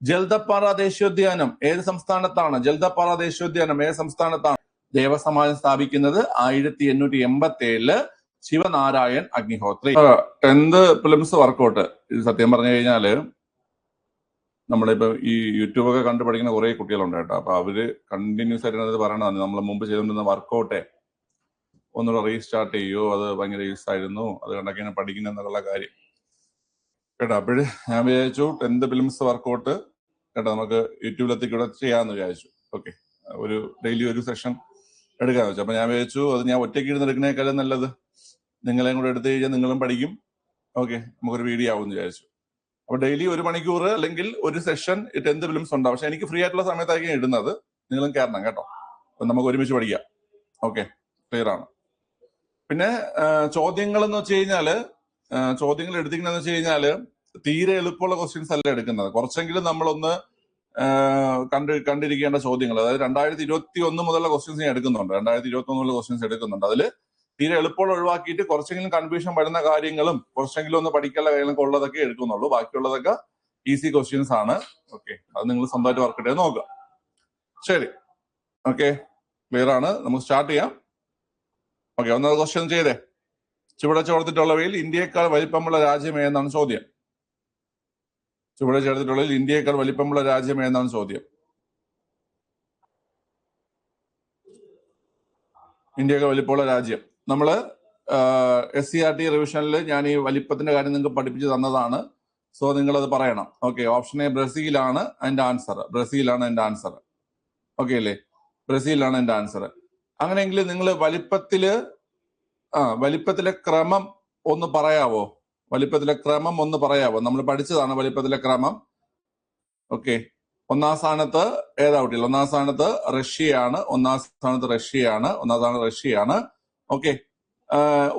ജൽദപ്പാറ ദേശീയോദ്യാനം ഏത് സംസ്ഥാനത്താണ്? ജൽദപ്പാറ ദേശീയോദ്യാനം ഏത് സംസ്ഥാനത്താണ്? ദേവസമാജം സ്ഥാപിക്കുന്നത് 1887 Shivnarayan Agnihotri. 10th prelims workout. ഇത് സത്യം പറഞ്ഞു കഴിഞ്ഞാല് നമ്മളിപ്പോ ഈ യൂട്യൂബൊക്കെ കണ്ടു പഠിക്കുന്ന കുറെ കുട്ടികളുണ്ട് കേട്ടോ. അപ്പൊ അവര് കണ്ടിന്യൂസ് ആയിട്ട് പറയണതാണ്, നമ്മൾ മുമ്പ് ചെയ്തുകൊണ്ടിരുന്ന വർക്കൗട്ടെ ഒന്നുകൂടെ റീസ്റ്റാർട്ട് ചെയ്യോ, അത് ഭയങ്കര യൂസ് ആയിരുന്നു, അത് കണ്ടൊക്കെയാണ് പഠിക്കുന്നത് എന്നുള്ള കാര്യം കേട്ടോ. അപ്പോഴ് ഞാൻ വിചാരിച്ചു 10th പ്രിലിംസ് വർക്കൗട്ട് കേട്ടോ നമുക്ക് യൂട്യൂബിലെത്തിക്കൂടെ ചെയ്യാമെന്ന് വിചാരിച്ചു. ഓക്കെ, ഒരു ഡെയിലി ഒരു സെഷൻ എടുക്കാന്ന് വെച്ചു. അപ്പൊ ഞാൻ വിചാരിച്ചു അത് ഞാൻ ഒറ്റയ്ക്ക് ഇരുന്ന് എടുക്കുന്നേക്കാളും നല്ലത് നിങ്ങളെയും കൂടെ എടുത്തു കഴിഞ്ഞാൽ നിങ്ങളും പഠിക്കും. ഓക്കെ, നമുക്കൊരു വീഡിയോ ആവും എന്ന് വിചാരിച്ചു. അപ്പൊ ഡെയിലി 1 മണിക്കൂർ അല്ലെങ്കിൽ ഒരു സെഷൻ 10th പ്രിലിംസ് ഉണ്ടാവും. പക്ഷെ എനിക്ക് ഫ്രീ ആയിട്ടുള്ള സമയത്തായിരിക്കും ഇടുന്നത്. നിങ്ങളും കയറണം കേട്ടോ. അപ്പൊ നമുക്ക് ഒരുമിച്ച് പഠിക്കാം. ഓക്കെ, ക്ലിയർ ആണ്. പിന്നെ ചോദ്യങ്ങൾ എന്ന് വെച്ച് കഴിഞ്ഞാല് ചോദ്യങ്ങൾ എടുത്തിരിക്കുന്നതെന്ന് വെച്ച് കഴിഞ്ഞാല് തീരെ എളുപ്പമുള്ള ക്വസ്റ്റ്യൻസ് അല്ല എടുക്കുന്നത്. കുറച്ചെങ്കിലും നമ്മളൊന്ന് കണ്ടിരിക്കേണ്ട ചോദ്യങ്ങൾ, അതായത് 2021 മുതലുള്ള ക്വസ്റ്റ്യൻസ് ഞാൻ എടുക്കുന്നുണ്ട്. 2021 മുതലുള്ള ക്വസ്റ്റ്യൻസ് എടുക്കുന്നുണ്ട്. അതിൽ തീരെ എളുപ്പമുള്ള ഒഴിവാക്കിയിട്ട് കുറച്ചെങ്കിലും കൺഫ്യൂഷൻ വരുന്ന കാര്യങ്ങളും കുറച്ചെങ്കിലും ഒന്ന് പഠിക്കാനുള്ള കാര്യങ്ങളൊക്കെ ഉള്ളതൊക്കെ എടുക്കുന്നുള്ളൂ. ബാക്കിയുള്ളതൊക്കെ ഈസി ക്വസ്റ്റ്യൻസ് ആണ്. ഓക്കെ, അത് നിങ്ങൾ സ്വന്തമായിട്ട് വർക്ക് ചെയ്ത് നോക്കുക. ശരി, ഓക്കെ, ക്ലിയർ ആണ്. നമുക്ക് സ്റ്റാർട്ട് ചെയ്യാം. ഓക്കെ, ഒന്നാമത് ക്വസ്റ്റ്യൻ ചെയ്തേ. ചുവടെ ചേർത്തിട്ടുള്ളവയിൽ ഇന്ത്യയേക്കാൾ വലിപ്പമുള്ള രാജ്യം ഏതെന്നാണ് ചോദ്യം. ചുവടെ ചേർത്തിട്ടുള്ളതിൽ ഇന്ത്യയേക്കാൾ വലിപ്പമുള്ള രാജ്യം ഏതെന്നാണ് ചോദ്യം. ഇന്ത്യയേക്കാൾ വലിപ്പമുള്ള രാജ്യം നമ്മള് SCERT റിവിഷനിൽ ഞാൻ ഈ വലിപ്പത്തിന്റെ കാര്യം നിങ്ങൾക്ക് പഠിപ്പിച്ചു തന്നതാണ്. സോ നിങ്ങൾ അത് പറയണം. ഓക്കെ, ഓപ്ഷൻ എ ബ്രസീലാണ് അതിന്റെ ആൻസർ. ബ്രസീലാണ് എന്റെ ആൻസർ. ഓക്കെ അല്ലേ, ബ്രസീലാണ് എന്റെ ആൻസർ. അങ്ങനെയെങ്കിൽ നിങ്ങൾ വലിപ്പത്തിലെ ക്രമം ഒന്ന് പറയാവോ? വലിപ്പത്തിലെ ക്രമം ഒന്ന് പറയാവോ? നമ്മൾ പഠിച്ചതാണ് വലിപ്പത്തിലെ ക്രമം. ഓക്കെ, ഒന്നാം സ്ഥാനത്ത് ഏതാ കുട്ടികൾ? ഒന്നാം സ്ഥാനത്ത് റഷ്യയാണ്. ഒന്നാം സ്ഥാനത്ത് റഷ്യയാണ്. ഓക്കെ,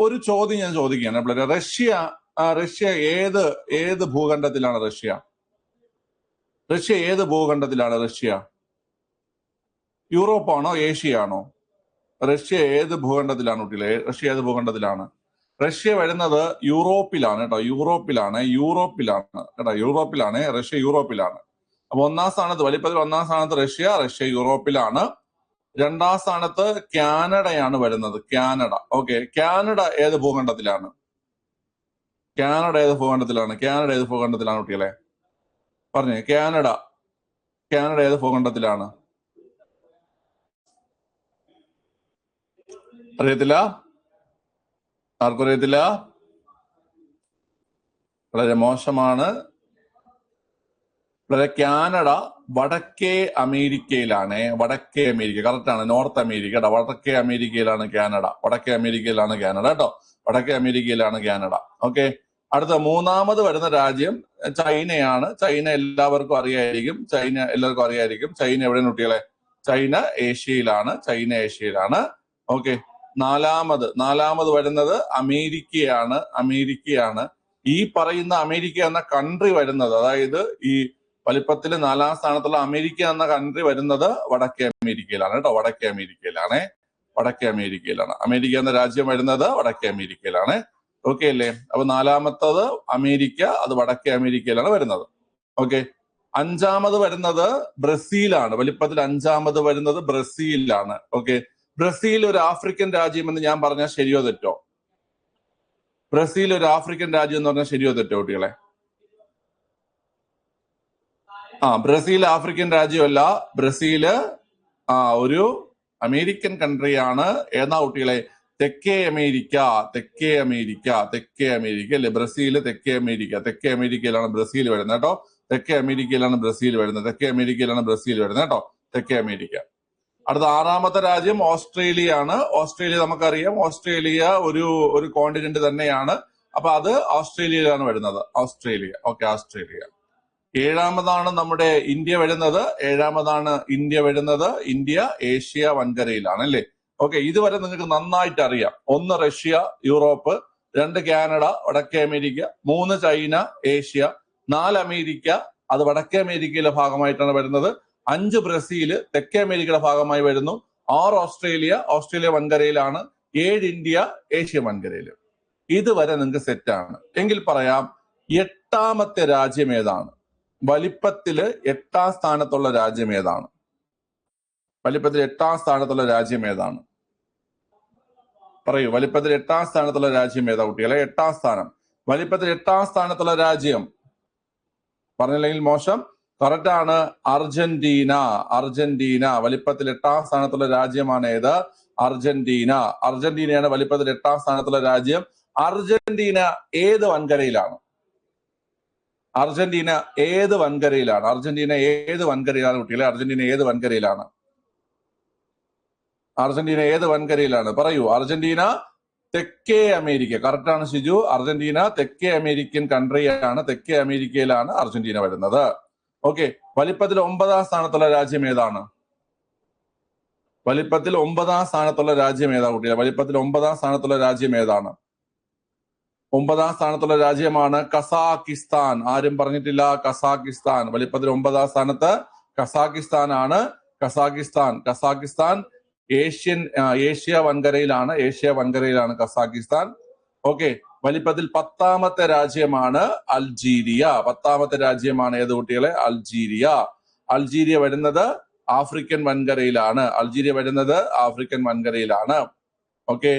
ഒരു ചോദ്യം ഞാൻ ചോദിക്കുകയാണ്. റഷ്യ ഏത് ഭൂഖണ്ഡത്തിലാണ്? റഷ്യ ഏത് ഭൂഖണ്ഡത്തിലാണ്? യൂറോപ്പാണോ ഏഷ്യയാണോ? റഷ്യ ഏത് ഭൂഖണ്ഡത്തിലാണ് കുട്ടികളെ? റഷ്യ ഏത് ഭൂഖണ്ഡത്തിലാണ്? റഷ്യ വരുന്നത് യൂറോപ്പിലാണ് കേട്ടോ. യൂറോപ്പിലാണ് റഷ്യ യൂറോപ്പിലാണ്. അപ്പൊ ഒന്നാം സ്ഥാനത്ത് വലിപ്പത്തിൽ ഒന്നാം സ്ഥാനത്ത് റഷ്യ യൂറോപ്പിലാണ്. രണ്ടാം സ്ഥാനത്ത് കാനഡയാണ് വരുന്നത്. ഓക്കെ, കാനഡ ഏത് ഭൂഖണ്ഡത്തിലാണ് കുട്ടികളെ? പറഞ്ഞേ, കാനഡ ഏത് ഭൂഖണ്ഡത്തിലാണ്? അറിയത്തില്ല? ആർക്കും അറിയത്തില്ല? വളരെ മോശമാണ്. കാനഡ വടക്കേ അമേരിക്കയിലാണ്. കറക്റ്റ് ആണ്. നോർത്ത് അമേരിക്ക കേട്ടോ. വടക്കേ അമേരിക്കയിലാണ് കാനഡ കേട്ടോ. വടക്കേ അമേരിക്കയിലാണ് കാനഡ. ഓക്കെ, അടുത്ത മൂന്നാമത് വരുന്ന രാജ്യം ചൈനയാണ്. ചൈന എല്ലാവർക്കും അറിയായിരിക്കും. ചൈന എവിടെയാണ് കുട്ടികളെ? ചൈന ഏഷ്യയിലാണ്. ഓക്കെ, നാലാമത് വരുന്നത് അമേരിക്കയാണ്. ഈ പറയുന്ന അമേരിക്ക എന്ന കൺട്രി വരുന്നത്, അതായത് ഈ വലിപ്പത്തിൽ 4ാം സ്ഥാനത്തുള്ള അമേരിക്ക എന്ന കൺട്രി വരുന്നത് വടക്കേ അമേരിക്കയിലാണ് കേട്ടോ. വടക്കേ അമേരിക്കയിലാണ്. അമേരിക്ക എന്ന രാജ്യം വരുന്നത് വടക്കേ അമേരിക്കയിലാണ്. ഓക്കെ അല്ലേ? അപ്പൊ 4ാമത്തത് അമേരിക്ക, അത് വടക്കേ അമേരിക്കയിലാണ് വരുന്നത്. ഓക്കെ, 5ാമത് വരുന്നത് ബ്രസീലാണ്. വലിപ്പത്തിൽ 5ാമത് വരുന്നത് ബ്രസീലാണ്. ഓക്കെ, ബ്രസീൽ ഒരു ആഫ്രിക്കൻ രാജ്യം എന്ന് ഞാൻ പറഞ്ഞാൽ ശരിയോ തെറ്റോ? ബ്രസീൽ ഒരു ആഫ്രിക്കൻ രാജ്യം എന്ന് പറഞ്ഞാൽ ശരിയോ തെറ്റോ കുട്ടികളെ? ബ്രസീൽ ആഫ്രിക്കൻ രാജ്യമല്ല. ബ്രസീല് ഒരു അമേരിക്കൻ കൺട്രിയാണ്. ഏതാ കുട്ടികളെ? തെക്കേ അമേരിക്ക അല്ലേ? ബ്രസീല് തെക്കേ അമേരിക്കയിലാണ് ബ്രസീൽ വരുന്നത് കേട്ടോ. തെക്കേ അമേരിക്കയിലാണ് ബ്രസീൽ വരുന്നത് കേട്ടോ. തെക്കേ അമേരിക്ക. അടുത്ത 6ാമത്തെ രാജ്യം ഓസ്ട്രേലിയയാണ്. ഓസ്ട്രേലിയ നമുക്കറിയാം. ഓസ്ട്രേലിയ ഒരു കോണ്ടിനെന്റ് തന്നെയാണ്. അപ്പൊ അത് ഓസ്ട്രേലിയയിലാണ് വരുന്നത്. Okay, Australia. 7ാമതാണ് നമ്മുടെ ഇന്ത്യ വരുന്നത്. ഇന്ത്യ ഏഷ്യ വൻകരയിലാണ് അല്ലേ? ഓക്കെ, ഇതുവരെ നിങ്ങൾക്ക് നന്നായിട്ട് അറിയാം. 1 റഷ്യ യൂറോപ്പ്, 2 കാനഡ വടക്കേ അമേരിക്ക, 3 ചൈന ഏഷ്യ, 4 അമേരിക്ക അത് വടക്കേ അമേരിക്കയിലെ ഭാഗമായിട്ടാണ് വരുന്നത്, 5 ബ്രസീല് തെക്കേ അമേരിക്കയുടെ ഭാഗമായി വരുന്നു, 6 ഓസ്ട്രേലിയ വൻകരയിലാണ്, 7 ഇന്ത്യ ഏഷ്യ വൻകരയിൽ. ഇതുവരെ നിങ്ങൾക്ക് സെറ്റാണ്. എങ്കിൽ പറയാം 8ാമത്തെ രാജ്യം ഏതാണ്? വലിപ്പത്തില് 8ാം സ്ഥാനത്തുള്ള രാജ്യം ഏതാണ്? വലിപ്പത്തിൽ 8ാം സ്ഥാനത്തുള്ള രാജ്യം ഏതാണ്? പറയൂ, വലിപ്പത്തിൽ 8ാം സ്ഥാനത്തുള്ള രാജ്യം ഏതാ കുട്ടികളെ? 8ാം സ്ഥാനം. വലിപ്പത്തിൽ 8ാം സ്ഥാനത്തുള്ള രാജ്യം പറഞ്ഞില്ലെങ്കിൽ മോശം. കറക്റ്റ് ആണ്, അർജന്റീന. അർജന്റീന വലിപ്പത്തിൽ 8ാം സ്ഥാനത്തുള്ള രാജ്യമാണ് ഏത്? അർജന്റീന. അർജന്റീനയാണ് വലിപ്പത്തിൽ 8ാം സ്ഥാനത്തുള്ള രാജ്യം. അർജന്റീന ഏത് വൻകരയിലാണ്? അർജന്റീന ഏത് വൻകരയിലാണ്? അർജന്റീന ഏത് വൻകരയിലാണ് കുട്ടികളെ? അർജന്റീന ഏത് വൻകരയിലാണ്? അർജന്റീന ഏത് വൻകരയിലാണ്? പറയൂ. അർജന്റീന തെക്കേ അമേരിക്ക. കറക്റ്റ് ആണ് ഷിജു. അർജന്റീന തെക്കേ അമേരിക്കൻ കൺട്രിയാണ്. തെക്കേ അമേരിക്കയിലാണ് അർജന്റീന വരുന്നത്. ഓക്കെ. വലിപ്പത്തിൽ 9ാം സ്ഥാനത്തുള്ള രാജ്യം ഏതാണ്? വലിപ്പത്തിൽ 9ാം സ്ഥാനത്തുള്ള രാജ്യം ഏതാ കുട്ടികളെ? വലിപ്പത്തിൽ 9ാം സ്ഥാനത്തുള്ള രാജ്യം ഏതാണ്? 9ാം സ്ഥാനത്തുള്ള രാജ്യമാണ് കസാക്കിസ്ഥാൻ. ആരും പറഞ്ഞിട്ടില്ല കസാക്കിസ്ഥാൻ. വലിപ്പത്തിൽ 9ാം സ്ഥാനത്ത് കസാക്കിസ്ഥാൻ ആണ്. കസാക്കിസ്ഥാൻ ഏഷ്യ വൻകരയിലാണ്. ഏഷ്യ വൻകരയിലാണ് കസാക്കിസ്ഥാൻ. ഓക്കെ. വലിപ്പത്തിൽ 10ാമത്തെ രാജ്യമാണ് അൾജീരിയ. 10ാമത്തെ രാജ്യമാണ് ഏത് കുട്ടികളെ? അൾജീരിയ. അൾജീരിയ വരുന്നത് ആഫ്രിക്കൻ വൻകരയിലാണ്. അൾജീരിയ വരുന്നത് ആഫ്രിക്കൻ വൻകരയിലാണ്. ഓക്കെ.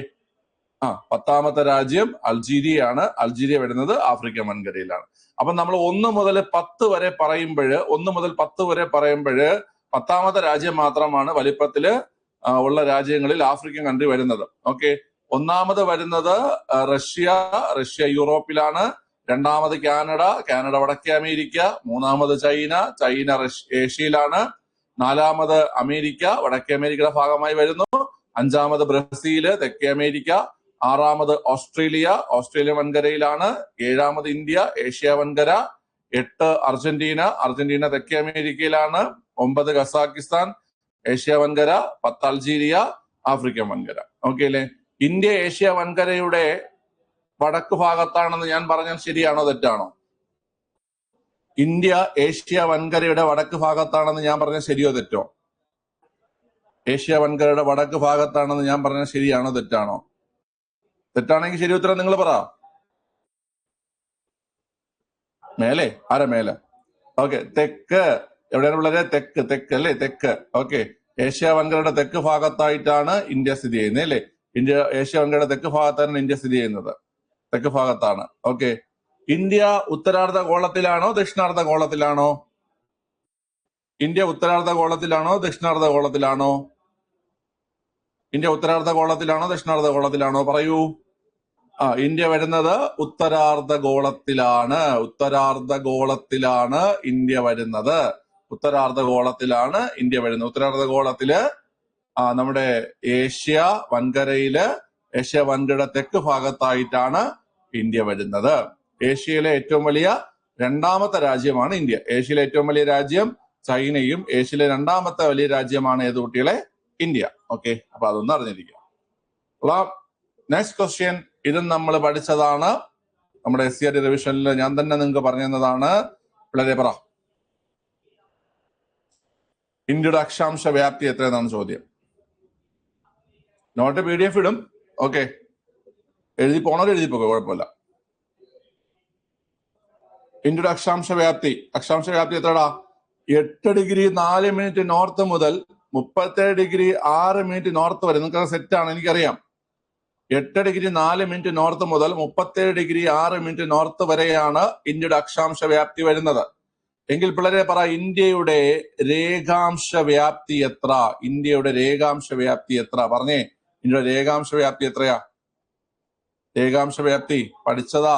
10ാമത്തെ രാജ്യം അൾജീരിയയാണ്. അൾജീരിയ വരുന്നത് ആഫ്രിക്കൻ വൻകരയിലാണ്. അപ്പൊ നമ്മൾ 1 മുതൽ 10 വരെ പറയുമ്പോഴ് 10ാമത്തെ രാജ്യം മാത്രമാണ് വലിപ്പത്തില് ഉള്ള രാജ്യങ്ങളിൽ ആഫ്രിക്കൻ കൺട്രി വരുന്നത്. ഓക്കെ. 1ാമത് വരുന്നത് റഷ്യ യൂറോപ്പിലാണ്. 2ാമത് കാനഡ വടക്കേ അമേരിക്ക. 3ാമത് ചൈന ഏഷ്യയിലാണ്. 4ാമത് അമേരിക്ക വടക്കേ അമേരിക്കയുടെ ഭാഗമായി വരുന്നു. 5ാമത് ബ്രസീല് തെക്കേ അമേരിക്ക. 6ാമത് ഓസ്ട്രേലിയ വൻകരയിലാണ്. 7ാമത് ഇന്ത്യ ഏഷ്യ വൻകര. 8 അർജന്റീന തെക്കേ അമേരിക്കയിലാണ്. 9 കസാക്കിസ്ഥാൻ ഏഷ്യ വൻകര. 10 അൾജീരിയ ആഫ്രിക്കൻ വൻകര. ഓക്കെ അല്ലേ? ഇന്ത്യ ഏഷ്യ വൻകരയുടെ വടക്ക് ഭാഗത്താണെന്ന് ഞാൻ പറഞ്ഞാൽ ശരിയാണോ തെറ്റാണോ? ഇന്ത്യ ഏഷ്യ വൻകരയുടെ വടക്ക് ഭാഗത്താണെന്ന് ഞാൻ പറഞ്ഞാൽ ശരിയോ തെറ്റോ? ഏഷ്യ വൻകരയുടെ വടക്ക് ഭാഗത്താണെന്ന് ഞാൻ പറഞ്ഞാൽ ശരിയാണോ തെറ്റാണോ? തെറ്റാണെങ്കിൽ ശരി ഉത്തരം നിങ്ങൾ പറ. മേലെ ആരാ മേലെ? ഓക്കെ. തെക്ക് എവിടെയാണ് പിള്ളേരെ? തെക്ക് അല്ലേ? തെക്ക്. ഓക്കെ. ഏഷ്യ വൻകരയുടെ തെക്ക് ഭാഗത്തായിട്ടാണ് ഇന്ത്യ സ്ഥിതി ചെയ്യുന്നത് അല്ലേ? ഏഷ്യ വൻകരയുടെ തെക്ക് ഭാഗത്താണ് ഇന്ത്യ സ്ഥിതി ചെയ്യുന്നത്. തെക്ക് ഭാഗത്താണ്. ഓക്കെ. ഇന്ത്യ ഉത്തരാർദ്ധ ഗോളത്തിലാണോ ദക്ഷിണാർദ്ധ ഗോളത്തിലാണോ? ഇന്ത്യ ഉത്തരാർദ്ധ ഗോളത്തിലാണോ ദക്ഷിണാർദ്ധ ഗോളത്തിലാണോ? ഇന്ത്യ ഉത്തരാർദ്ധ ഗോളത്തിലാണോ ദക്ഷിണാർദ്ധ ഗോളത്തിലാണോ? പറയൂ. ഇന്ത്യ വരുന്നത് ഉത്തരാർദ്ധ ഗോളത്തിലാണ്. ഉത്തരാർദ്ധ ഗോളത്തിലാണ് ഇന്ത്യ വരുന്നത്. ഉത്തരാർദ്ധ ഗോളത്തിലാണ് ഇന്ത്യ വരുന്നത്. ഉത്തരാർദ്ധ ഗോളത്തില് നമ്മുടെ ഏഷ്യ വൻകരയുടെ തെക്ക് ഭാഗത്തായിട്ടാണ് ഇന്ത്യ വരുന്നത്. ഏഷ്യയിലെ ഏറ്റവും വലിയ 2ാമത്തെ രാജ്യമാണ് ഇന്ത്യ. ഏഷ്യയിലെ ഏറ്റവും വലിയ രാജ്യം ചൈനയും ഏഷ്യയിലെ 2ാമത്തെ വലിയ രാജ്യമാണ് ഏത് കുട്ടികളെ? ഇന്ത്യ. ഓക്കെ. അപ്പൊ അതൊന്നും അറിഞ്ഞിരിക്കുക. Next question. ഇതും നമ്മൾ പഠിച്ചതാണ് നമ്മുടെ SCRT റിവിഷനിൽ ഞാൻ തന്നെ നിങ്ങൾക്ക് പറഞ്ഞു തന്നതാണ്. വളരെ പറ. ഇന്ത്യയുടെ അക്ഷാംശ വ്യാപ്തി എത്രയെന്നാണ് ചോദ്യം. നോട്ട് PDF ഇടും. ഓക്കെ. എഴുതി പോണോ? എഴുതി പോകോ, കുഴപ്പമില്ല. ഇന്ത്യയുടെ അക്ഷാംശ വ്യാപ്തി എത്രടാ? 8 ഡിഗ്രി 4 മിനിറ്റ് നോർത്ത് മുതൽ 37 ഡിഗ്രി 6 മിനിറ്റ് നോർത്ത് വരെ. നിങ്ങൾക്ക് സെറ്റാണ്, എനിക്കറിയാം. 8 ഡിഗ്രി 4 മിനിറ്റ് നോർത്ത് മുതൽ 37 ഡിഗ്രി 6 മിനിറ്റ് നോർത്ത് വരെയാണ് ഇന്ത്യയുടെ അക്ഷാംശ വ്യാപ്തി വരുന്നത്. എങ്കിൽ പിള്ളേരെ പറ, ഇന്ത്യയുടെ രേഖാംശ വ്യാപ്തി എത്ര? ഇന്ത്യയുടെ രേഖാംശ വ്യാപ്തി എത്ര? പറഞ്ഞേ. ഇന്ത്യയുടെ രേഖാംശ വ്യാപ്തി എത്രയാ? രേഖാംശ വ്യാപ്തി പഠിച്ചതാ.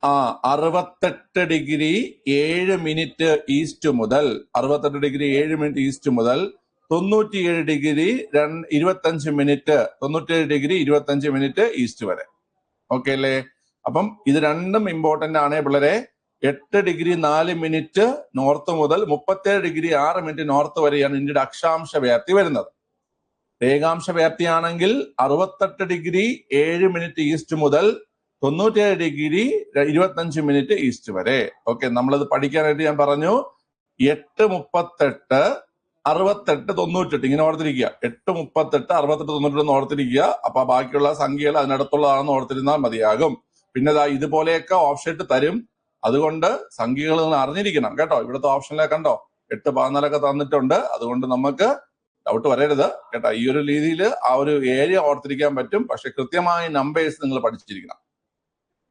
68 ഡിഗ്രി 7 മിനിറ്റ് ഈസ്റ്റ് മുതൽ 67 ഡിഗ്രി 7 മിനിറ്റ് ഈസ്റ്റ് മുതൽ 97 degree 25 minute 97 degree 25 minute east വരെ. ഓക്കെ അല്ലേ? അപ്പം ഇത് രണ്ടും ഇമ്പോർട്ടന്റ് ആണ് പിള്ളേരെ. 8 ഡിഗ്രി 4 മിനിറ്റ് നോർത്ത് മുതൽ 37 ഡിഗ്രി 6 മിനിറ്റ് നോർത്ത് വരെയാണ് ഇന്ത്യയുടെ അക്ഷാംശ വ്യാപ്തി വരുന്നത്. രേഖാംശ വ്യാപ്തി ആണെങ്കിൽ 68 ഡിഗ്രി 7 മിനിറ്റ് ഈസ്റ്റ് മുതൽ 97 ഡിഗ്രി 25 മിനിറ്റ് ഈസ്റ്റ് വരെ. ഓക്കെ. നമ്മളത് പഠിക്കാനായിട്ട് ഞാൻ പറഞ്ഞു 8, 38, 68, 98 ഇങ്ങനെ ഓർത്തിരിക്കുക. 8, 38, 68, 98 ഓർത്തിരിക്കുക. അപ്പൊ ബാക്കിയുള്ള സംഖ്യകൾ അതിനടുത്തുള്ളതാണെന്ന് ഓർത്തിരുന്നാൽ മതിയാകും. പിന്നെ ഇതുപോലെയൊക്കെ ഓപ്ഷൻ തരും. അതുകൊണ്ട് സംഖ്യകൾ നിങ്ങൾ അറിഞ്ഞിരിക്കണം കേട്ടോ. ഇവിടുത്തെ ഓപ്ഷനിലേക്ക് കണ്ടോ 8, 14 തന്നിട്ടുണ്ട്. അതുകൊണ്ട് നമുക്ക് ഡൗട്ട് വരരുത് കേട്ടോ. ഈ ഒരു രീതിയിൽ ആ ഒരു ഏരിയ ഓർത്തിരിക്കാൻ പറ്റും. പക്ഷെ കൃത്യമായ നമ്പേഴ്സ് നിങ്ങൾ പഠിച്ചിരിക്കണം.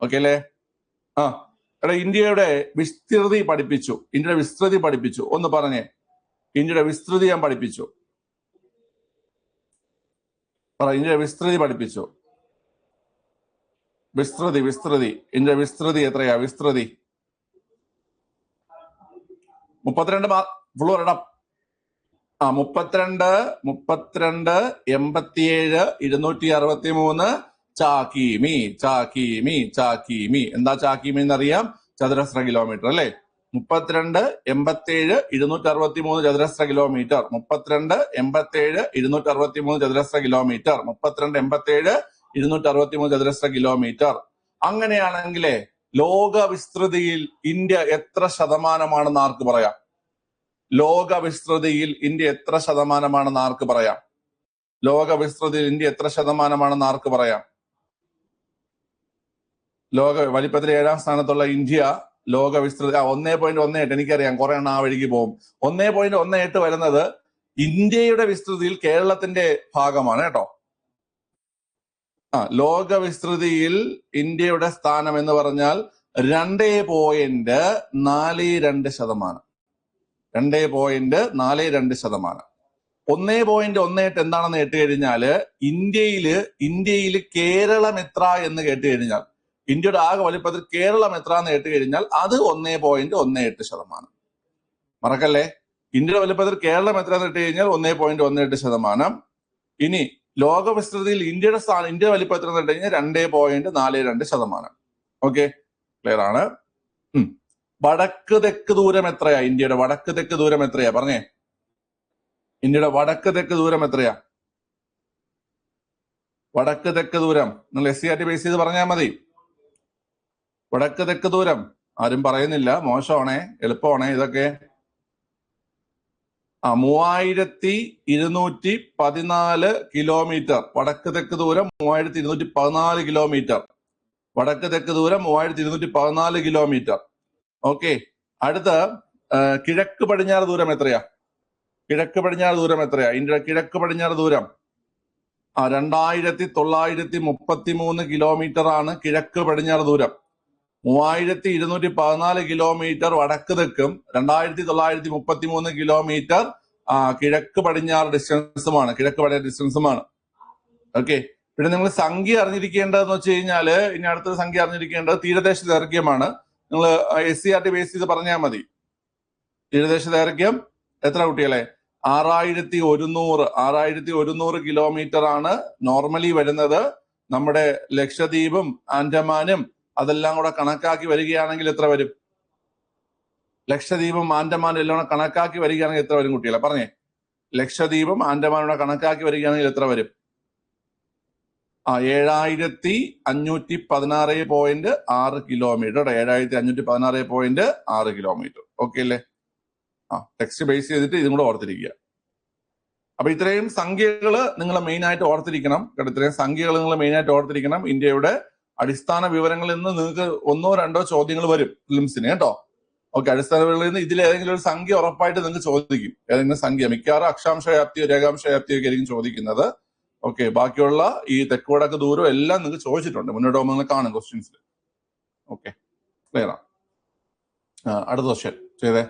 ഓക്കെ അല്ലേ? എടാ ഇന്ത്യയുടെ വിസ്തൃതി പഠിപ്പിച്ചു. ഇന്ത്യയുടെ വിസ്തൃതി പഠിപ്പിച്ചു. ഒന്ന് പറഞ്ഞേ, ഇന്ത്യയുടെ വിസ്തൃതി ഞാൻ പഠിപ്പിച്ചു. ഇന്ത്യയുടെ വിസ്തൃതി പഠിപ്പിച്ചു. വിസ്തൃതി ഇന്ത്യയുടെ വിസ്തൃതി എത്രയാ? വിസ്തൃതി 32 ഫുള്ള് പറയണം. 32, 87, 263 ചാക്കിമി. എന്താ ചാക്കിമി എന്നറിയാം? ചതുരശ്ര കിലോമീറ്റർ അല്ലെ? 32, 87, 263 ചതുരശ്ര കിലോമീറ്റർ. 32, 87, 263 ചതുരശ്ര കിലോമീറ്റർ. 32, 87, 263 ചതുരശ്ര കിലോമീറ്റർ. അങ്ങനെയാണെങ്കിലേ ലോക വിസ്തൃതിയിൽ ഇന്ത്യ എത്ര ശതമാനമാണെന്ന് ആർക്ക് പറയാം? ലോക വിസ്തൃതിയിൽ ഇന്ത്യ എത്ര ശതമാനമാണെന്ന് ആർക്ക് പറയാം? ലോക വിസ്തൃതിയിൽ ഇന്ത്യ എത്ര ശതമാനമാണെന്ന് ആർക്ക് പറയാം? ലോക വലിപ്പത്തിൽ 7ാം സ്ഥാനത്തുള്ള ഇന്ത്യ ലോക വിസ്തൃതി 1.18. എനിക്കറിയാം കുറെ എണ്ണം ആ വഴിക്ക് പോകും. 1.18 വരുന്നത് ഇന്ത്യയുടെ വിസ്തൃതിയിൽ കേരളത്തിന്റെ ഭാഗമാണ് കേട്ടോ. ലോക വിസ്തൃതിയിൽ ഇന്ത്യയുടെ സ്ഥാനം എന്ന് പറഞ്ഞാൽ 2.42%. 2.42%. 1.18 എന്താണെന്ന് കേട്ട് കഴിഞ്ഞാല് ഇന്ത്യയില് കേരളം എത്ര എന്ന് കേട്ട് കഴിഞ്ഞാൽ, ഇന്ത്യയുടെ ആകെ വലിപ്പത്തിൽ കേരളം എത്ര എന്ന് കേട്ട് കഴിഞ്ഞാൽ അത് 1.18%. മറക്കല്ലേ, ഇന്ത്യയുടെ വലിപ്പത്തിൽ കേരളം എത്ര എന്ന് കേട്ട് കഴിഞ്ഞാൽ 1.18%. ഇനി ലോക വിസ്തൃതിയിൽ ഇന്ത്യയുടെ വലിപ്പം എത്ര എന്ന് കേട്ട് കഴിഞ്ഞാൽ 2.42%. ഓക്കെ, ക്ലിയർ ആണ്. വടക്ക് തെക്ക് ദൂരം എത്രയാ? ഇന്ത്യയുടെ വടക്ക് തെക്ക് ദൂരം എത്രയാ? പറഞ്ഞേ, ഇന്ത്യയുടെ വടക്ക് തെക്ക് ദൂരം എത്രയാ? വടക്ക് തെക്ക് ദൂരം നിങ്ങൾ SCERT ബേസ് ചെയ്ത് പറഞ്ഞാൽ മതി. വടക്ക് തെക്ക് ദൂരം ആരും പറയുന്നില്ല, മോശമാണേ, എളുപ്പമാണേ ഇതൊക്കെ. 3214 കിലോമീറ്റർ വടക്ക് തെക്ക് ദൂരം. 3214 കിലോമീറ്റർ വടക്ക് തെക്ക് ദൂരം. 3214 കിലോമീറ്റർ. ഓക്കെ, അടുത്ത കിഴക്ക് പടിഞ്ഞാറ് ദൂരം എത്രയാ? കിഴക്ക് പടിഞ്ഞാറ് ദൂരം എത്രയാ? ഇന്ത്യയുടെ കിഴക്ക് പടിഞ്ഞാറ് ദൂരം 2933 കിലോമീറ്റർ ആണ് കിഴക്ക് പടിഞ്ഞാറ് ദൂരം. 3214 കിലോമീറ്റർ വടക്ക് തെക്കും 2933 കിലോമീറ്റർ കിഴക്ക് പടിഞ്ഞാറ് ഡിസ്റ്റൻസുമാണ്. ഓക്കെ, പിന്നെ നിങ്ങൾ സംഖ്യ അറിഞ്ഞിരിക്കേണ്ടതെന്ന് വെച്ച് കഴിഞ്ഞാല്, ഇനി അടുത്ത സംഖ്യ അറിഞ്ഞിരിക്കേണ്ടത് തീരദേശ ദൈർഘ്യമാണ്. നിങ്ങൾ SCERT ബേസ് ചെയ്ത് പറഞ്ഞാൽ മതി. തീരദേശ ദൈർഘ്യം എത്ര കുട്ടികളെ? 6100 കിലോമീറ്റർ ആണ് നോർമലി വരുന്നത്. നമ്മുടെ ലക്ഷദ്വീപും ആൻഡമാനും അതെല്ലാം കൂടെ കണക്കാക്കി വരികയാണെങ്കിൽ എത്ര വരും? ലക്ഷദ്വീപും ആൻഡമാനും എല്ലാം കൂടെ കണക്കാക്കി വരികയാണെങ്കിൽ എത്ര വരും കുട്ടികളെ? പറഞ്ഞേ, ലക്ഷദ്വീപും ആൻഡമാനും കൂടെ കണക്കാക്കി വരികയാണെങ്കിൽ എത്ര വരും? 7516.6 കിലോമീറ്റർ. 7516.6 കിലോമീറ്റർ. ഓക്കെ അല്ലേ? ടെക്സ്റ്റ് ബേസ് ചെയ്തിട്ട് ഇതും കൂടെ ഓർത്തിരിക്കുക. അപ്പൊ ഇത്രയും സംഖ്യകൾ നിങ്ങൾ മെയിൻ ആയിട്ട് ഓർത്തിരിക്കണം. ഇത്രയും സംഖ്യകൾ നിങ്ങൾ മെയിൻ ആയിട്ട് ഓർത്തിരിക്കണം. ഇന്ത്യയുടെ അടിസ്ഥാന വിവരങ്ങളിൽ നിന്ന് നിങ്ങൾക്ക് 1-2 ചോദ്യങ്ങൾ വരും ഫിലിംസിന് കേട്ടോ. ഓക്കെ, അടിസ്ഥാന വിവരങ്ങളിൽ നിന്ന് ഇതിലേതെങ്കിലും ഒരു സംഖ്യ ഉറപ്പായിട്ട് നിങ്ങൾക്ക് ചോദിക്കും. ഏതെങ്കിലും സംഖ്യ, മിക്കവാറും അക്ഷാംശ വ്യാപ്തിയോ രേഖാംശ വ്യാപ്തിയോ ഒക്കെ ആയിരിക്കും ചോദിക്കുന്നത്. ഓക്കെ, ബാക്കിയുള്ള ഈ തെക്ക് വടക്ക് ദൂരം എല്ലാം നിങ്ങൾക്ക് ചോദിച്ചിട്ടുണ്ട്. മുന്നോട്ട് പോകുമ്പോൾ നിങ്ങൾ കാണും ക്വസ്റ്റ്യൻസിൽ. ഓക്കെ, ക്ലിയർ ആണ്. അടുത്ത ക്വസ്റ്റ്യൻ ചെയ്തേ.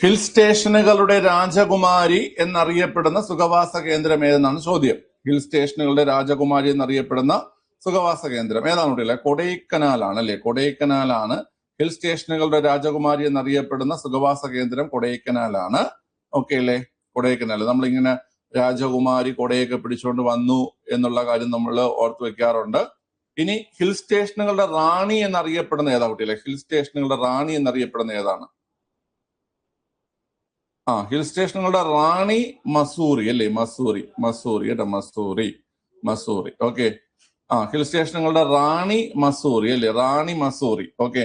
ഹിൽ സ്റ്റേഷനുകളുടെ രാജകുമാരി എന്നറിയപ്പെടുന്ന സുഖവാസ കേന്ദ്രം ഏതെന്നാണ് ചോദ്യം. ഹിൽ സ്റ്റേഷനുകളുടെ രാജകുമാരി എന്നറിയപ്പെടുന്ന സുഖവാസ കേന്ദ്രം ഏതാണ് കുട്ടികളെ? കൊടൈക്കനാലാണ് അല്ലെ? കൊടൈക്കനാലാണ് ഹിൽ സ്റ്റേഷനുകളുടെ രാജകുമാരി എന്നറിയപ്പെടുന്ന സുഖവാസ കേന്ദ്രം. കൊടൈക്കനാലാണ്. ഓക്കെ അല്ലേ? കൊടൈക്കനാൽ നമ്മളിങ്ങനെ രാജകുമാരി കൊടയൊക്കെ പിടിച്ചുകൊണ്ട് വന്നു എന്നുള്ള കാര്യം നമ്മൾ ഓർത്തു വെക്കാറുണ്ട്. ഇനി ഹിൽ സ്റ്റേഷനുകളുടെ റാണി എന്നറിയപ്പെടുന്ന ഏതാ കുട്ടികളെ? ഹിൽ സ്റ്റേഷനുകളുടെ റാണി എന്നറിയപ്പെടുന്ന ഏതാണ്? ഹിൽ സ്റ്റേഷനുകളുടെ റാണി മസൂറി അല്ലേ? മസൂറി കേട്ടോ, മസൂറി. ഓക്കെ, ഹിൽ സ്റ്റേഷനുകളുടെ റാണി മസൂറി അല്ലേ, റാണി മസൂറി. ഓക്കെ,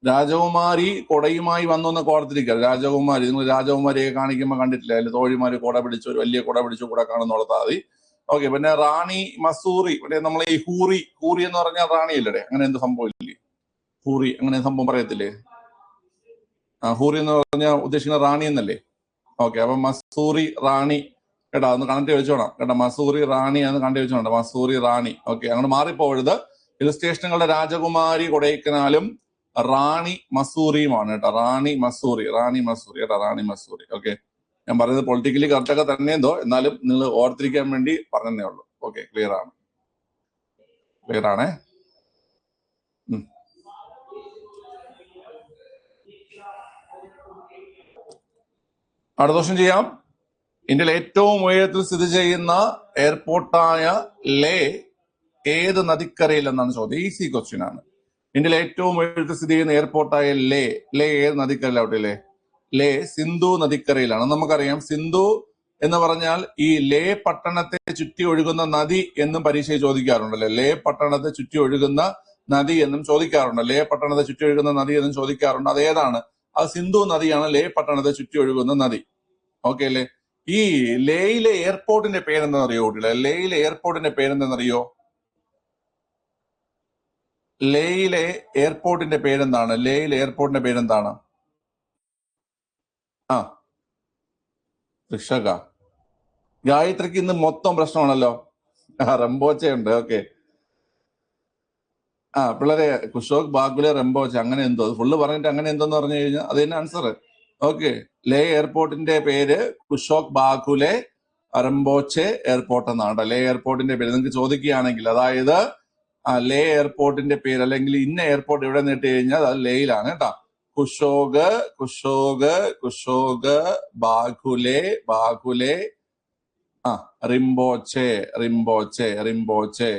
രാജകുമാരി കൊടയുമായി വന്നു എന്നൊക്കെ ഓർത്തിരിക്കുക. രാജകുമാരി, നിങ്ങൾ രാജകുമാരിയെ കാണിക്കുമ്പോൾ കണ്ടിട്ടില്ല, അതിൽ തോഴിമാര് കുട പിടിച്ചു, ഒരു വലിയ കുട പിടിച്ചു കൂടെ കാണുന്ന ഓർത്താൽ മതി. ഓക്കെ, പിന്നെ റാണി മസൂറി, ഇവിടെ നമ്മളെ ഈ ഹൂറി, ഹൂറി എന്ന് പറഞ്ഞാൽ റാണി അല്ലേ, അങ്ങനെ എന്ത് സംഭവം ഇല്ലേ, ഹൂറി അങ്ങനെ സംഭവം പറയത്തില്ലേ? ഹൂറി എന്ന് പറഞ്ഞാൽ ഉദ്ദേശിക്കുന്ന റാണി എന്നല്ലേ? ഓക്കെ, അപ്പൊ മസൂറി റാണി കേട്ടോ, ഒന്ന് കണക്ട് വെച്ചോണം കേട്ടോ. മസൂറി റാണി എന്ന് കണ്ടു വെച്ചോണ്ട, മസൂറി റാണി. ഓക്കെ, അങ്ങനെ മാറിപ്പോഴുത്. ഹിൽ സ്റ്റേഷനുകളുടെ രാജകുമാരി കൊടൈക്കനാലും റാണി മസൂറിയുമാണ് കേട്ടോ. റാണി മസൂറി, റാണി മസൂറി കേട്ടോ, റാണി മസൂറി. ഓക്കെ, ഞാൻ പറയുന്നത് പൊളിറ്റിക്കലി കറക്റ്റ് ഒക്കെ തന്നെ എന്തോ, എന്നാലും നിങ്ങൾ ഓർത്തിരിക്കാൻ വേണ്ടി പറഞ്ഞതേ ഉള്ളൂ. ഓക്കെ, ക്ലിയർ ആണ്, ക്ലിയർ ആണേ. അടുത്ത ക്വസ്റ്റ്യൻ ചെയ്യാം. ഇന്ത്യയിൽ ഏറ്റവും ഉയരത്തിൽ സ്ഥിതി ചെയ്യുന്ന എയർപോർട്ടായ ലേ ഏത് നദിക്കരയിൽ എന്നാണ് ചോദ്യം. ഈസി ക്വസ്റ്റ്യൻ ആണ്. ഇന്ത്യയിൽ ഏറ്റവും ഉയരത്തിൽ സ്ഥിതി ചെയ്യുന്ന എയർപോർട്ടായ ലേ ഏത് നദിക്കരയിലാവട്ടെ? ലേ സിന്ധു നദിക്കരയിലാണ്. നമുക്കറിയാം, സിന്ധു എന്ന് പറഞ്ഞാൽ ഈ ലേ പട്ടണത്തെ ചുറ്റി ഒഴുകുന്ന നദി എന്നും പരീക്ഷയിൽ ചോദിക്കാറുണ്ടല്ലേ. ലേ പട്ടണത്തെ ചുറ്റി ഒഴുകുന്ന നദി എന്നും ചോദിക്കാറുണ്ട്. ലേ പട്ടണത്തെ ചുറ്റി ഒഴുകുന്ന നദി എന്നും ചോദിക്കാറുണ്ട്. അത് ഏതാണ്? അത് സിന്ധു നദിയാണ്, ലേ പട്ടണത്തെ ചുറ്റി ഒഴുകുന്ന നദി. ഓക്കെ അല്ലേ? ഈ ലേയിലെ എയർപോർട്ടിന്റെ പേരെന്താണെന്നറിയോ കുട്ടികളെ? ലേയിലെ എയർപോർട്ടിന്റെ പേരെന്താണെന്നറിയോ? ലേയിലെ എയർപോർട്ടിന്റെ പേരെന്താണ്? ലേയിലെ എയർപോർട്ടിന്റെ പേരെന്താണ്? ഋഷക. ഗായത്രിക്ക് ഇന്ന് മൊത്തം പ്രശ്നമാണല്ലോ. റംബോച്ചയുണ്ട്. ഓക്കെ, പിള്ളേരെ കുഷോക് ബാഗുലെ റംബോച്ച അങ്ങനെ എന്തോ, അത് ഫുള്ള് പറഞ്ഞിട്ട് അങ്ങനെ എന്തോന്ന് പറഞ്ഞു കഴിഞ്ഞാൽ അത് തന്നെ ആൻസർ. ഓക്കെ, ലേ എയർപോർട്ടിന്റെ പേര് കുഷോക് ബാഗുലെ റംബോച്ചെ എയർപോർട്ട് എന്നാണ്. ലേ എയർപോർട്ടിന്റെ പേര് നിങ്ങൾക്ക് ചോദിക്കുകയാണെങ്കിൽ, അതായത് ലേ എയർപോർട്ടിന്റെ പേര് അല്ലെങ്കിൽ ഇന്ന എയർപോർട്ട് എവിടെ നിന്നിട്ട് കഴിഞ്ഞാൽ അത് ലേയിലാണ് കേട്ടോ. കുഷോഗ് കുഷോഗ് കുഷോഗ് ബാഗുലെ ബാഗുലെ റിംബോച്ചെ റിംബോച്ചെ റിംബോച്ചെ.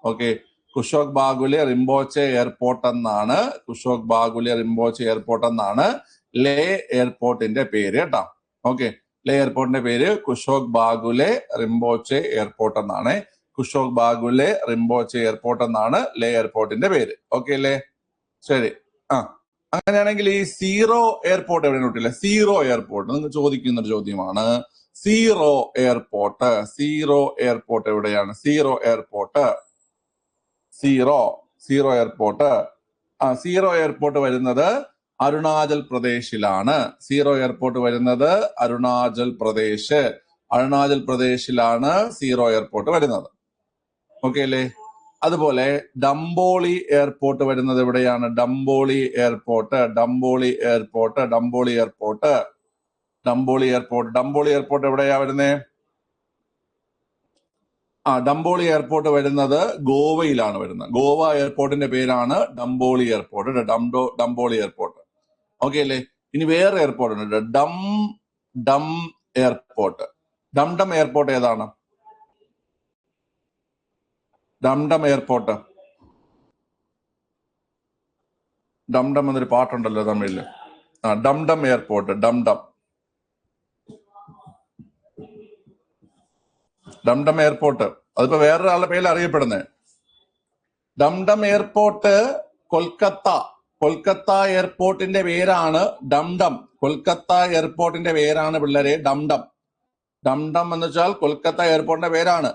ഓക്കെ, കുഷോക് ബാഗുലെ റിംബോച്ചെ എയർപോർട്ട് എന്നാണ്, കുഷോക് ബാഗുലെ റിംബോച്ചെ എയർപോർട്ട് എന്നാണ് ലേ എയർപോർട്ടിന്റെ പേര് കേട്ടോ. ഓക്കെ, ലേ എയർപോർട്ടിന്റെ പേര് കുഷോക് ബാഗുലെ റിംബോച്ചെ എയർപോർട്ട് എന്നാണ്. കുഷോക് ബാഗുലെ റിംബോച്ചെ എയർപോർട്ട് എന്നാണ് ലേ എയർപോർട്ടിന്റെ പേര്. ഓക്കെ അല്ലേ? ശരി. അങ്ങനെയാണെങ്കിൽ ഈ സീറോ എയർപോർട്ട് എവിടെയാണ് കിട്ടില്ല? സീറോ എയർപോർട്ട് നിങ്ങൾ ചോദിക്കുന്ന ഒരു ചോദ്യമാണ്. സീറോ എയർപോർട്ട്, സീറോ എയർപോർട്ട് എവിടെയാണ്? Ziro airport, Ziro Ziro airport. Ziro airport വരുന്നത് അരുണാചൽ പ്രദേശിലാണ്. സീറോ എയർപോർട്ട് വരുന്നത് അരുണാചൽ പ്രദേശ്, അരുണാചൽ പ്രദേശിലാണ് സീറോ എയർപോർട്ട് വരുന്നത്. ഓക്കെ അല്ലേ? അതുപോലെ ഡംബോളി എയർപോർട്ട് വരുന്നത് എവിടെയാണ്? Dabolim airport, Dabolim airport, Dabolim airport, Dabolim airport. Dabolim airport എവിടെയാ വരുന്നത്? ഡംബോളി എയർപോർട്ട് വരുന്നത് ഗോവയിലാണ് വരുന്നത്. ഗോവ എയർപോർട്ടിന്റെ പേരാണ് ഡംബോളി എയർപോർട്ട്, ഡംബോളി എയർപോർട്ട്. ഓക്കെ അല്ലേ? ഇനി വേറെ എയർപോർട്ട് ഉണ്ട്, ഡം എയർപോർട്ട്. ഡം എയർപോർട്ട് ഏതാണ്? ഡം എയർപോർട്ട്, ഡം എന്നൊരു പാട്ടുണ്ടല്ലോ തമിഴില്. Dum airport, Dum airport. അതിപ്പോ വേറൊരാളുടെ പേരിൽ അറിയപ്പെടുന്നത്. ഡം എയർപോർട്ട് കൊൽക്കത്ത എയർപോർട്ടിന്റെ പേരാണ് ഡം. കൊൽക്കത്ത എയർപോർട്ടിന്റെ പേരാണ് പിള്ളേരെ ഡം. എന്ന് വെച്ചാൽ കൊൽക്കത്ത എയർപോർട്ടിന്റെ പേരാണ്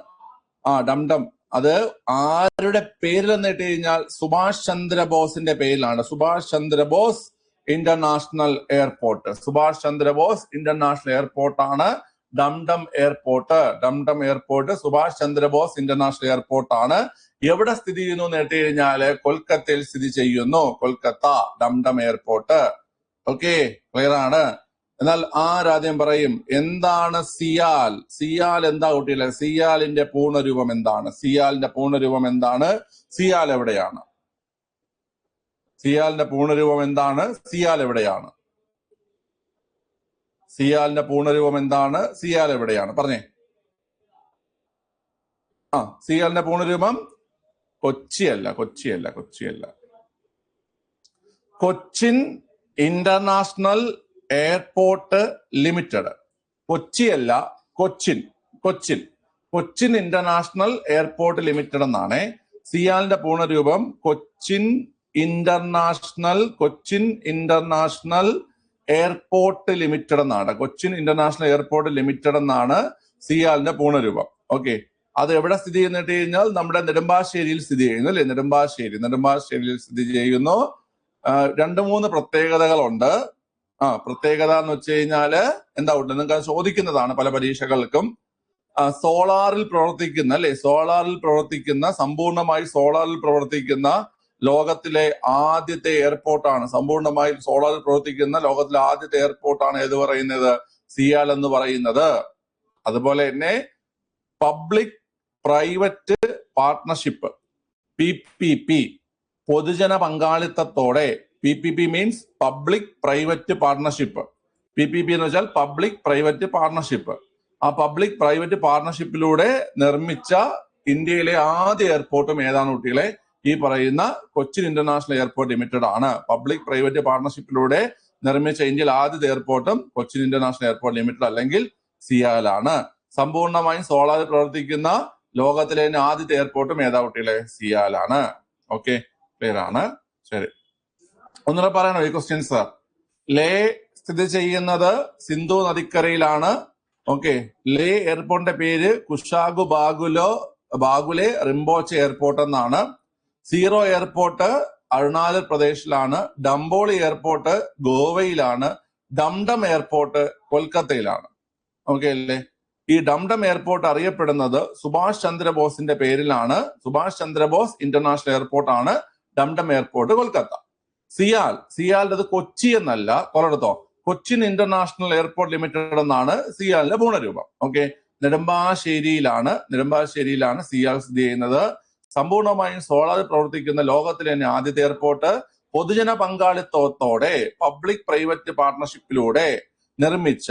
ഡം. അത് ആരുടെ പേരിൽ എന്ന് ഇട്ട് കഴിഞ്ഞാൽ സുഭാഷ് ചന്ദ്രബോസിന്റെ പേരിലാണ്. Subhash Chandrabose international airport, Subhash Chandrabose international എയർപോർട്ടാണ് Dum airport. Dum airport Subhash Chandrabose international എയർപോർട്ടാണ്. എവിടെ സ്ഥിതി ചെയ്യുന്നു എന്ന് കേട്ട് കഴിഞ്ഞാല് കൊൽക്കത്തയിൽ സ്ഥിതി ചെയ്യുന്നു. Kolkata Dum airport. Okay, clear ആണ്. എന്നാൽ ആരാദ്യം പറയും എന്താണ് സിയാൽ? സിയാൽ എന്താ കുട്ടികളെ? സിയാലിന്റെ പൂർണ്ണരൂപം എന്താണ്? സിയാലിന്റെ പൂർണ്ണരൂപം എന്താണ്? സിയാൽ എവിടെയാണ്? സിയാലിന്റെ പൂർണ്ണരൂപം എന്താണ്? സിയാൽ എവിടെയാണ്? സിയാലിന്റെ പൂർണ്ണരൂപം എന്താണ്? സിയാൽ എവിടെയാണ്? പറഞ്ഞേ. സിയാലിന്റെ പൂർണ്ണരൂപം കൊച്ചിയല്ല. Cochin international airport limited. കൊച്ചിയല്ല, കൊച്ചിൻ ഇന്റർനാഷണൽ എയർപോർട്ട് ലിമിറ്റഡ് എന്നാണ് സിയാലിന്റെ പൂർണ്ണരൂപം കൊച്ചിൻ ഇന്റർനാഷണൽ എയർപോർട്ട് ലിമിറ്റഡ് എന്നാണ്. കൊച്ചിൻ ഇന്റർനാഷണൽ എയർപോർട്ട് ലിമിറ്റഡ് എന്നാണ് സിയാലിന്റെ പൂർണ്ണരൂപം. ഓക്കെ, അത് എവിടെ സ്ഥിതി ചെയ്യുന്നിട്ട് കഴിഞ്ഞാൽ നമ്മുടെ നെടുമ്പാശ്ശേരിയിൽ സ്ഥിതി ചെയ്യുന്നു അല്ലെ. നെടുമ്പാശ്ശേരിയിൽ സ്ഥിതി ചെയ്യുന്നു. 2-3 പ്രത്യേകതകളുണ്ട്. പ്രത്യേകത എന്ന് വെച്ച് കഴിഞ്ഞാല് എന്താ ഉണ്ട്, നിങ്ങൾക്ക് ചോദിക്കുന്നതാണ് പല പരീക്ഷകൾക്കും. സോളാറിൽ പ്രവർത്തിക്കുന്ന സമ്പൂർണമായി സോളാറിൽ പ്രവർത്തിക്കുന്ന ലോകത്തിലെ ആദ്യത്തെ എയർപോർട്ടാണ്. സമ്പൂർണമായി സോളാറിൽ പ്രവർത്തിക്കുന്ന ലോകത്തിലെ ആദ്യത്തെ എയർപോർട്ടാണ് ഏത് പറയുന്നത്, സിയാൽ എന്ന് പറയുന്നത്. അതുപോലെ തന്നെ പബ്ലിക് പ്രൈവറ്റ് പാർട്ട്ണർഷിപ്പ് PPP, പൊതുജന പങ്കാളിത്തത്തോടെ. PPP means public private partnership. PPP എന്ന് വെച്ചാൽ പബ്ലിക് പ്രൈവറ്റ് പാർട്ട്ണർഷിപ്പ്. ആ പബ്ലിക് പ്രൈവറ്റ് പാർട്ട്ണർഷിപ്പിലൂടെ നിർമ്മിച്ച ഇന്ത്യയിലെ ആദ്യ എയർപോർട്ടും ഏതാണ് കുട്ടികളെ, ഈ പറയുന്ന കൊച്ചിൻ ഇന്റർനാഷണൽ എയർപോർട്ട് ലിമിറ്റഡ് ആണ്. പബ്ലിക് പ്രൈവറ്റ് പാർട്ട്ണർഷിപ്പിലൂടെ നിർമ്മിച്ച ഇന്ത്യയിൽ ആദ്യത്തെ എയർപോർട്ടും കൊച്ചിൻ ഇന്റർനാഷണൽ എയർപോർട്ട് ലിമിറ്റഡ് അല്ലെങ്കിൽ സിയാലാണ്. സമ്പൂർണമായും സോളാറിൽ പ്രവർത്തിക്കുന്ന ലോകത്തിലെ ആദ്യത്തെ എയർപോർട്ടും ഏതാ കുട്ടികളെ, സിയാലാണ്. ഓക്കെ, ക്ലിയർ ആണ്. ശരി, ഒന്നുകൂടെ പറയണോ ഈ ക്വസ്റ്റ്യൻസ്? ലേ സ്ഥിതി ചെയ്യുന്നത് സിന്ധു നദിക്കരയിലാണ്. ഓക്കെ, ലേ എയർപോർട്ടിന്റെ പേര് കുഷാഗു ബാഗുലെ റിംബോച്ചെ എയർപോർട്ട് എന്നാണ്. സീറോ എയർപോർട്ട് അരുണാചൽ പ്രദേശിലാണ്. ഡംബോളി എയർപോർട്ട് ഗോവയിലാണ്. ഡംഡം എയർപോർട്ട് കൊൽക്കത്തയിലാണ്. ഓക്കെ അല്ലേ? ഈ ഡംഡം എയർപോർട്ട് അറിയപ്പെടുന്നത് സുഭാഷ് ചന്ദ്രബോസിന്റെ പേരിലാണ്. സുഭാഷ് ചന്ദ്രബോസ് ഇന്റർനാഷണൽ എയർപോർട്ട് ആണ് ഡംഡം എയർപോർട്ട് കൊൽക്കത്ത. സിയാലിന്റെ കൊച്ചി എന്നല്ല, കൊല്ലടത്തോ, കൊച്ചിൻ ഇന്റർനാഷണൽ എയർപോർട്ട് ലിമിറ്റഡ് എന്നാണ് സിയാലിന്റെ പൂർണ്ണരൂപം. ഓക്കെ, നെടുമ്പാശ്ശേരിയിലാണ് സിയാൽ സ്ഥിതി ചെയ്യുന്നത്. സമ്പൂർണമായും സോളാറിൽ പ്രവർത്തിക്കുന്ന ലോകത്തിലെ തന്നെ ആദ്യത്തെ എയർപോർട്ട് പൊതുജന പങ്കാളിത്തത്തോടെ പബ്ലിക് പ്രൈവറ്റ് പാർട്ട്ണർഷിപ്പിലൂടെ നിർമ്മിച്ച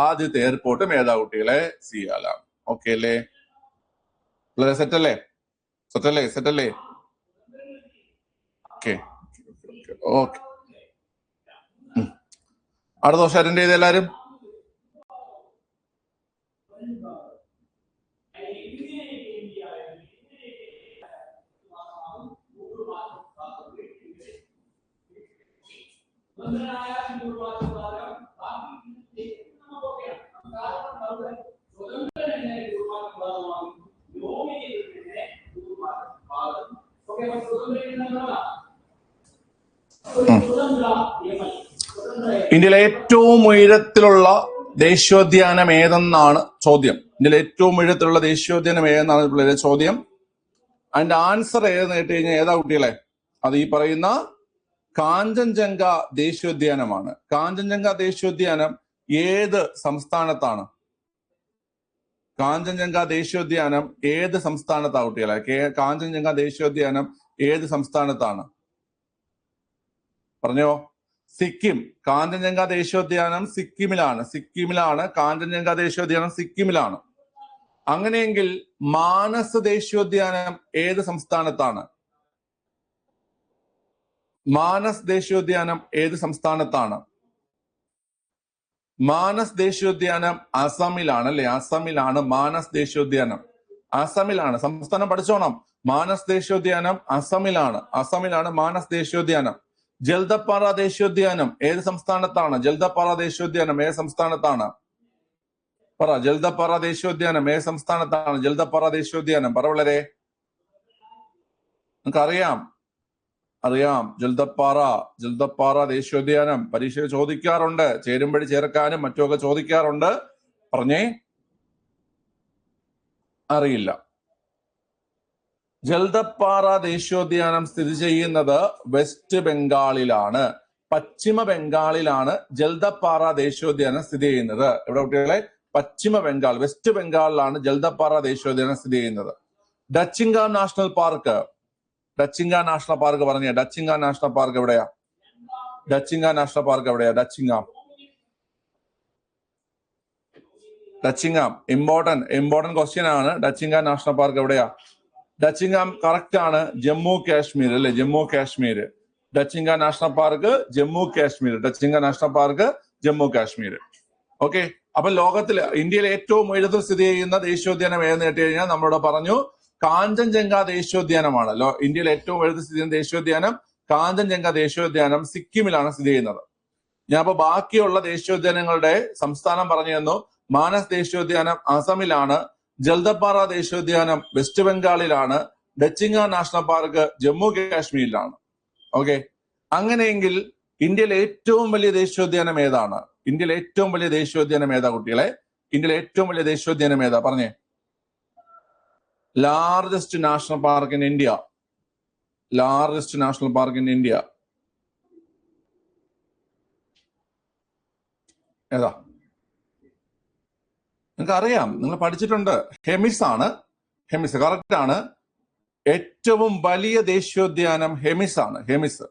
ആദ്യത്തെ എയർപോർട്ടും ഏതാ കുട്ടികളെ, സിയാലാണ്. ഓക്കെ അല്ലേ? സെറ്റല്ലേ? ഓക്കെ, അടുത്ത ദിവസം അറ്റൻഡ് ചെയ്ത് എല്ലാരും. ഇന്ത്യയിലെ ഏറ്റവും ഉയരത്തിലുള്ള ദേശീയോദ്യാനം ഏതെന്നാണ് ചോദ്യം. ഇന്ത്യയിലെ ഏറ്റവും ഉയരത്തിലുള്ള ദേശീയോദ്യാനം ഏതെന്നാണ് പിള്ളേരെ ചോദ്യം. അതിന്റെ ആൻസർ ഏതെന്ന് കേട്ട് കഴിഞ്ഞാൽ ഏതാ കുട്ടികളെ, അത് ഈ പറയുന്ന കാഞ്ചൻജംഗ ദേശീയോദ്യാനമാണ്. കാഞ്ചൻജംഗ ദേശീയോദ്യാനം ഏത് സംസ്ഥാനത്താണ്? കാഞ്ചൻജംഗ ദേശീയോദ്യാനം ഏത് സംസ്ഥാനത്താണ് കുട്ടികളെ? കാഞ്ചൻജംഗ ദേശീയോദ്യാനം ഏത് സംസ്ഥാനത്താണ്? പറഞ്ഞോ. സിക്കിം. കാഞ്ചൻജംഗ ദേശീയോദ്യാനം സിക്കിമിലാണ്. കാഞ്ചൻജംഗ ദേശീയോദ്യാനം സിക്കിമിലാണ്. അങ്ങനെയെങ്കിൽ മാനസ് ദേശീയോദ്യാനം ഏത് സംസ്ഥാനത്താണ്? മാനസ് ദേശീയോദ്യാനം അസമിലാണ് അല്ലെ? അസമിലാണ് മാനസ് ദേശീയോദ്യാനം. സംസ്ഥാനം പഠിച്ചോണം. മാനസ് ദേശീയോദ്യാനം അസമിലാണ് മാനസ് ദേശീയോദ്യാനം. ജൽദപ്പാറ ദേശീയോദ്യാനം ഏത് സംസ്ഥാനത്താണ്? പറ. ജൽദപ്പാറ ദേശീയോദ്യാനം ഏത് സംസ്ഥാനത്താണ്? ജൽദപ്പാറ ദേശീയോദ്യാനം പറ വളരെ. നിങ്ങൾക്ക് അറിയാം. ജൽദപ്പാറ ദേശീയോദ്യാനം പരീക്ഷയിൽ ചോദിക്കാറുണ്ട്. ചേരുമ്പടി ചേർക്കാനും മറ്റുമൊക്കെ ചോദിക്കാറുണ്ട്. പറഞ്ഞേ. അറിയില്ല. ജൽദപ്പാറ ദേശീയോദ്യാനം സ്ഥിതി ചെയ്യുന്നത് വെസ്റ്റ് ബംഗാളിലാണ്. പശ്ചിമ ബംഗാളിലാണ് ജൽദപ്പാറ ദേശീയോദ്യാനം സ്ഥിതി ചെയ്യുന്നത്. എവിടെ കുട്ടികളെ? പശ്ചിമ ബംഗാൾ, വെസ്റ്റ് ബംഗാളിലാണ് ജൽദപ്പാറ ദേശീയോദ്യാനം സ്ഥിതി ചെയ്യുന്നത്. ഡച്ചിങ്ക നാഷണൽ പാർക്ക് പറഞ്ഞേ. ഡച്ചിങ്ക നാഷണൽ പാർക്ക് എവിടെയാ? ഡച്ചിങ്ങാം ഇമ്പോർട്ടന്റ് ക്വസ്റ്റ്യൻ ആണ്. ഡച്ചിങ്ക നാഷണൽ പാർക്ക് എവിടെയാ? ഡച്ചിങ്ങാം കറക്റ്റ് ആണ്. ജമ്മു കാശ്മീർ അല്ലെ? Dachigam national park Jammu Kashmir. Okay, അപ്പൊ ഇന്ത്യയിലെ ഏറ്റവും ഉയരത്തിൽ സ്ഥിതി ചെയ്യുന്ന ദേശീയോദ്യാനം ഏതെന്ന് കേട്ട് കഴിഞ്ഞാൽ നമ്മളോട് പറഞ്ഞു കാഞ്ചൻജംഗ ദേശീയോദ്യാനമാണ്. ഇന്ത്യയിലെ ഏറ്റവും വലുത് സ്ഥിതി ചെയ്യുന്ന ദേശീയോദ്യാനം കാഞ്ചൻജംഗ ദേശീയോദ്യാനം സിക്കിമിലാണ് സ്ഥിതി ചെയ്യുന്നത്. ഞാൻ അപ്പൊ ബാക്കിയുള്ള ദേശീയോദ്യാനങ്ങളുടെ സംസ്ഥാനം പറഞ്ഞു തന്നു. മാനസ് ദേശീയോദ്യാനം അസമിലാണ്, ജൽദപ്പാറ ദേശീയോദ്യാനം വെസ്റ്റ് ബംഗാളിലാണ്, ഡച്ചിങ്ങ നാഷണൽ പാർക്ക് ജമ്മു കാശ്മീരിലാണ്. ഓക്കെ, അങ്ങനെയെങ്കിൽ ഇന്ത്യയിലെ ഏറ്റവും വലിയ ദേശീയോദ്യാനം ഏതാണ്? ഇന്ത്യയിലെ ഏറ്റവും വലിയ ദേശീയോദ്യാനം ഏതാ കുട്ടികളെ? ഇന്ത്യയിലെ ഏറ്റവും വലിയ ദേശീയോദ്യാനം ഏതാ പറഞ്ഞേ? Largest national park in India. Largest national park in India ഏതാ? നിങ്ങൾക്ക് അറിയാം, നിങ്ങൾ പഠിച്ചിട്ടുണ്ട്. ഹെമിസ് ആണ്. ഹെമിസ് കറക്റ്റ് ആണ്. ഏറ്റവും വലിയ ദേശീയോദ്യാനം ഹെമിസ് ആണ്. ഹെമിസ്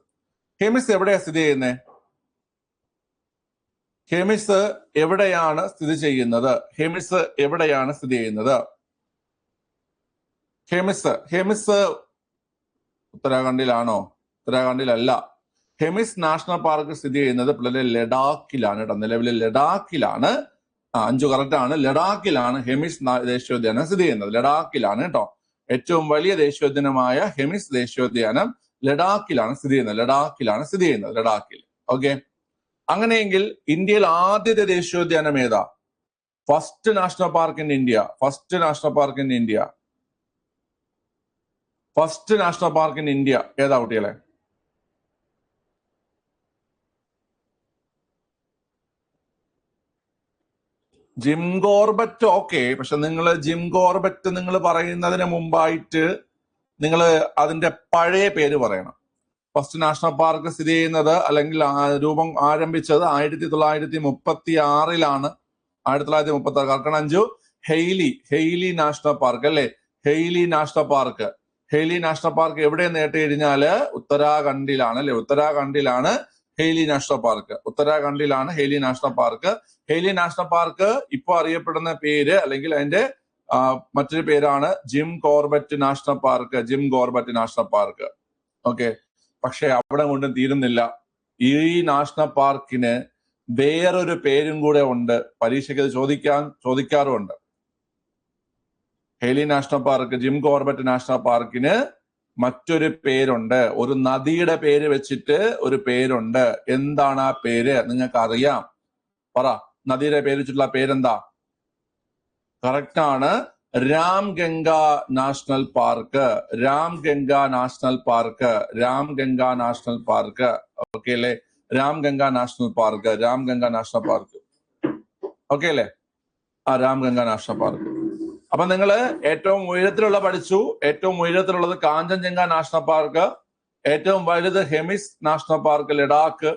ഹെമിസ് എവിടെയാ സ്ഥിതി ചെയ്യുന്നത്? ഹെമിസ് എവിടെയാണ് സ്ഥിതി ചെയ്യുന്നത്? ഹെമിസ് എവിടെയാണ് സ്ഥിതി ചെയ്യുന്നത്? ഹെമിസ് ഉത്തരാഖണ്ഡിലാണോ? ഉത്തരാഖണ്ഡിലല്ല. ഹെമിസ് നാഷണൽ പാർക്ക് സ്ഥിതി ചെയ്യുന്നത് ലഡാക്കിലാണ് കേട്ടോ. നിലവിലെ ലഡാക്കിലാണ്. 5 കറക്റ്റ് ആണ്. ലഡാക്കിലാണ് ഹെമിസ് ദേശീയോദ്യാനം സ്ഥിതി ചെയ്യുന്നത്. ലഡാക്കിലാണ് കേട്ടോ. ഏറ്റവും വലിയ ദേശീയോദ്യാനമായ ഹെമിസ് ദേശീയോദ്യാനം ലഡാക്കിലാണ് സ്ഥിതി ചെയ്യുന്നത്. ലഡാക്കിൽ. ഓക്കെ, അങ്ങനെയെങ്കിൽ ഇന്ത്യയിൽ ആദ്യത്തെ ദേശീയോദ്യാനം ഏതാ? First national park in India. First national park in India ഏതാ കുട്ടികളെ? Jim Corbett. ഓക്കെ, പക്ഷെ നിങ്ങൾ ജിം കോർബറ്റ് നിങ്ങൾ പറയുന്നതിന് മുമ്പായിട്ട് നിങ്ങൾ അതിന്റെ പഴയ പേര് പറയണം. ഫസ്റ്റ് നാഷണൽ പാർക്ക് സ്ഥിതി ചെയ്യുന്നത് അല്ലെങ്കിൽ രൂപം ആരംഭിച്ചത് 1936 1936. കറക്റ്റ് അഞ്ചു. ഹെയ്ലി നാഷണൽ പാർക്ക് അല്ലെ? ഹെയ്ലി നാഷണൽ പാർക്ക് എവിടെ നേട്ട് കഴിഞ്ഞാല് ഉത്തരാഖണ്ഡിലാണ് അല്ലെ? ഉത്തരാഖണ്ഡിലാണ് Hailey national park. Hailey national park ഇപ്പൊ അറിയപ്പെടുന്ന പേര് അല്ലെങ്കിൽ അതിന്റെ മറ്റൊരു പേരാണ് Jim Corbett national park. Okay, പക്ഷെ അവിടെ കൊണ്ടും തീരുന്നില്ല. ഈ നാഷണൽ പാർക്കിന് വേറൊരു പേരും കൂടെ ഉണ്ട്. പരീക്ഷയ്ക്ക് അത് ചോദിക്കാറുമുണ്ട്. Hailey national park, Jim Corbett national പാർക്കിന് മറ്റൊരു പേരുണ്ട്. ഒരു നദിയുടെ പേര് വെച്ചിട്ട് ഒരു പേരുണ്ട്. എന്താണ് ആ പേര്? നിങ്ങൾക്ക് അറിയാം, പറ. നദിയുടെ പേര് വെച്ചിട്ടുള്ള പേരെന്താ? കറക്റ്റ് ആണ്. Ramganga national park. ഓക്കെ അല്ലേ? Ramganga national park. ഓക്കെ അല്ലേ? Ramganga national park. അപ്പൊ നിങ്ങൾ ഏറ്റവും ഉയരത്തിലുള്ള പഠിച്ചു. ഏറ്റവും ഉയരത്തിലുള്ളത് കാഞ്ചൻജംഗ നാഷണൽ പാർക്ക്. ഏറ്റവും വലുത് ഹെമിസ് നാഷണൽ പാർക്ക് ലഡാക്ക്.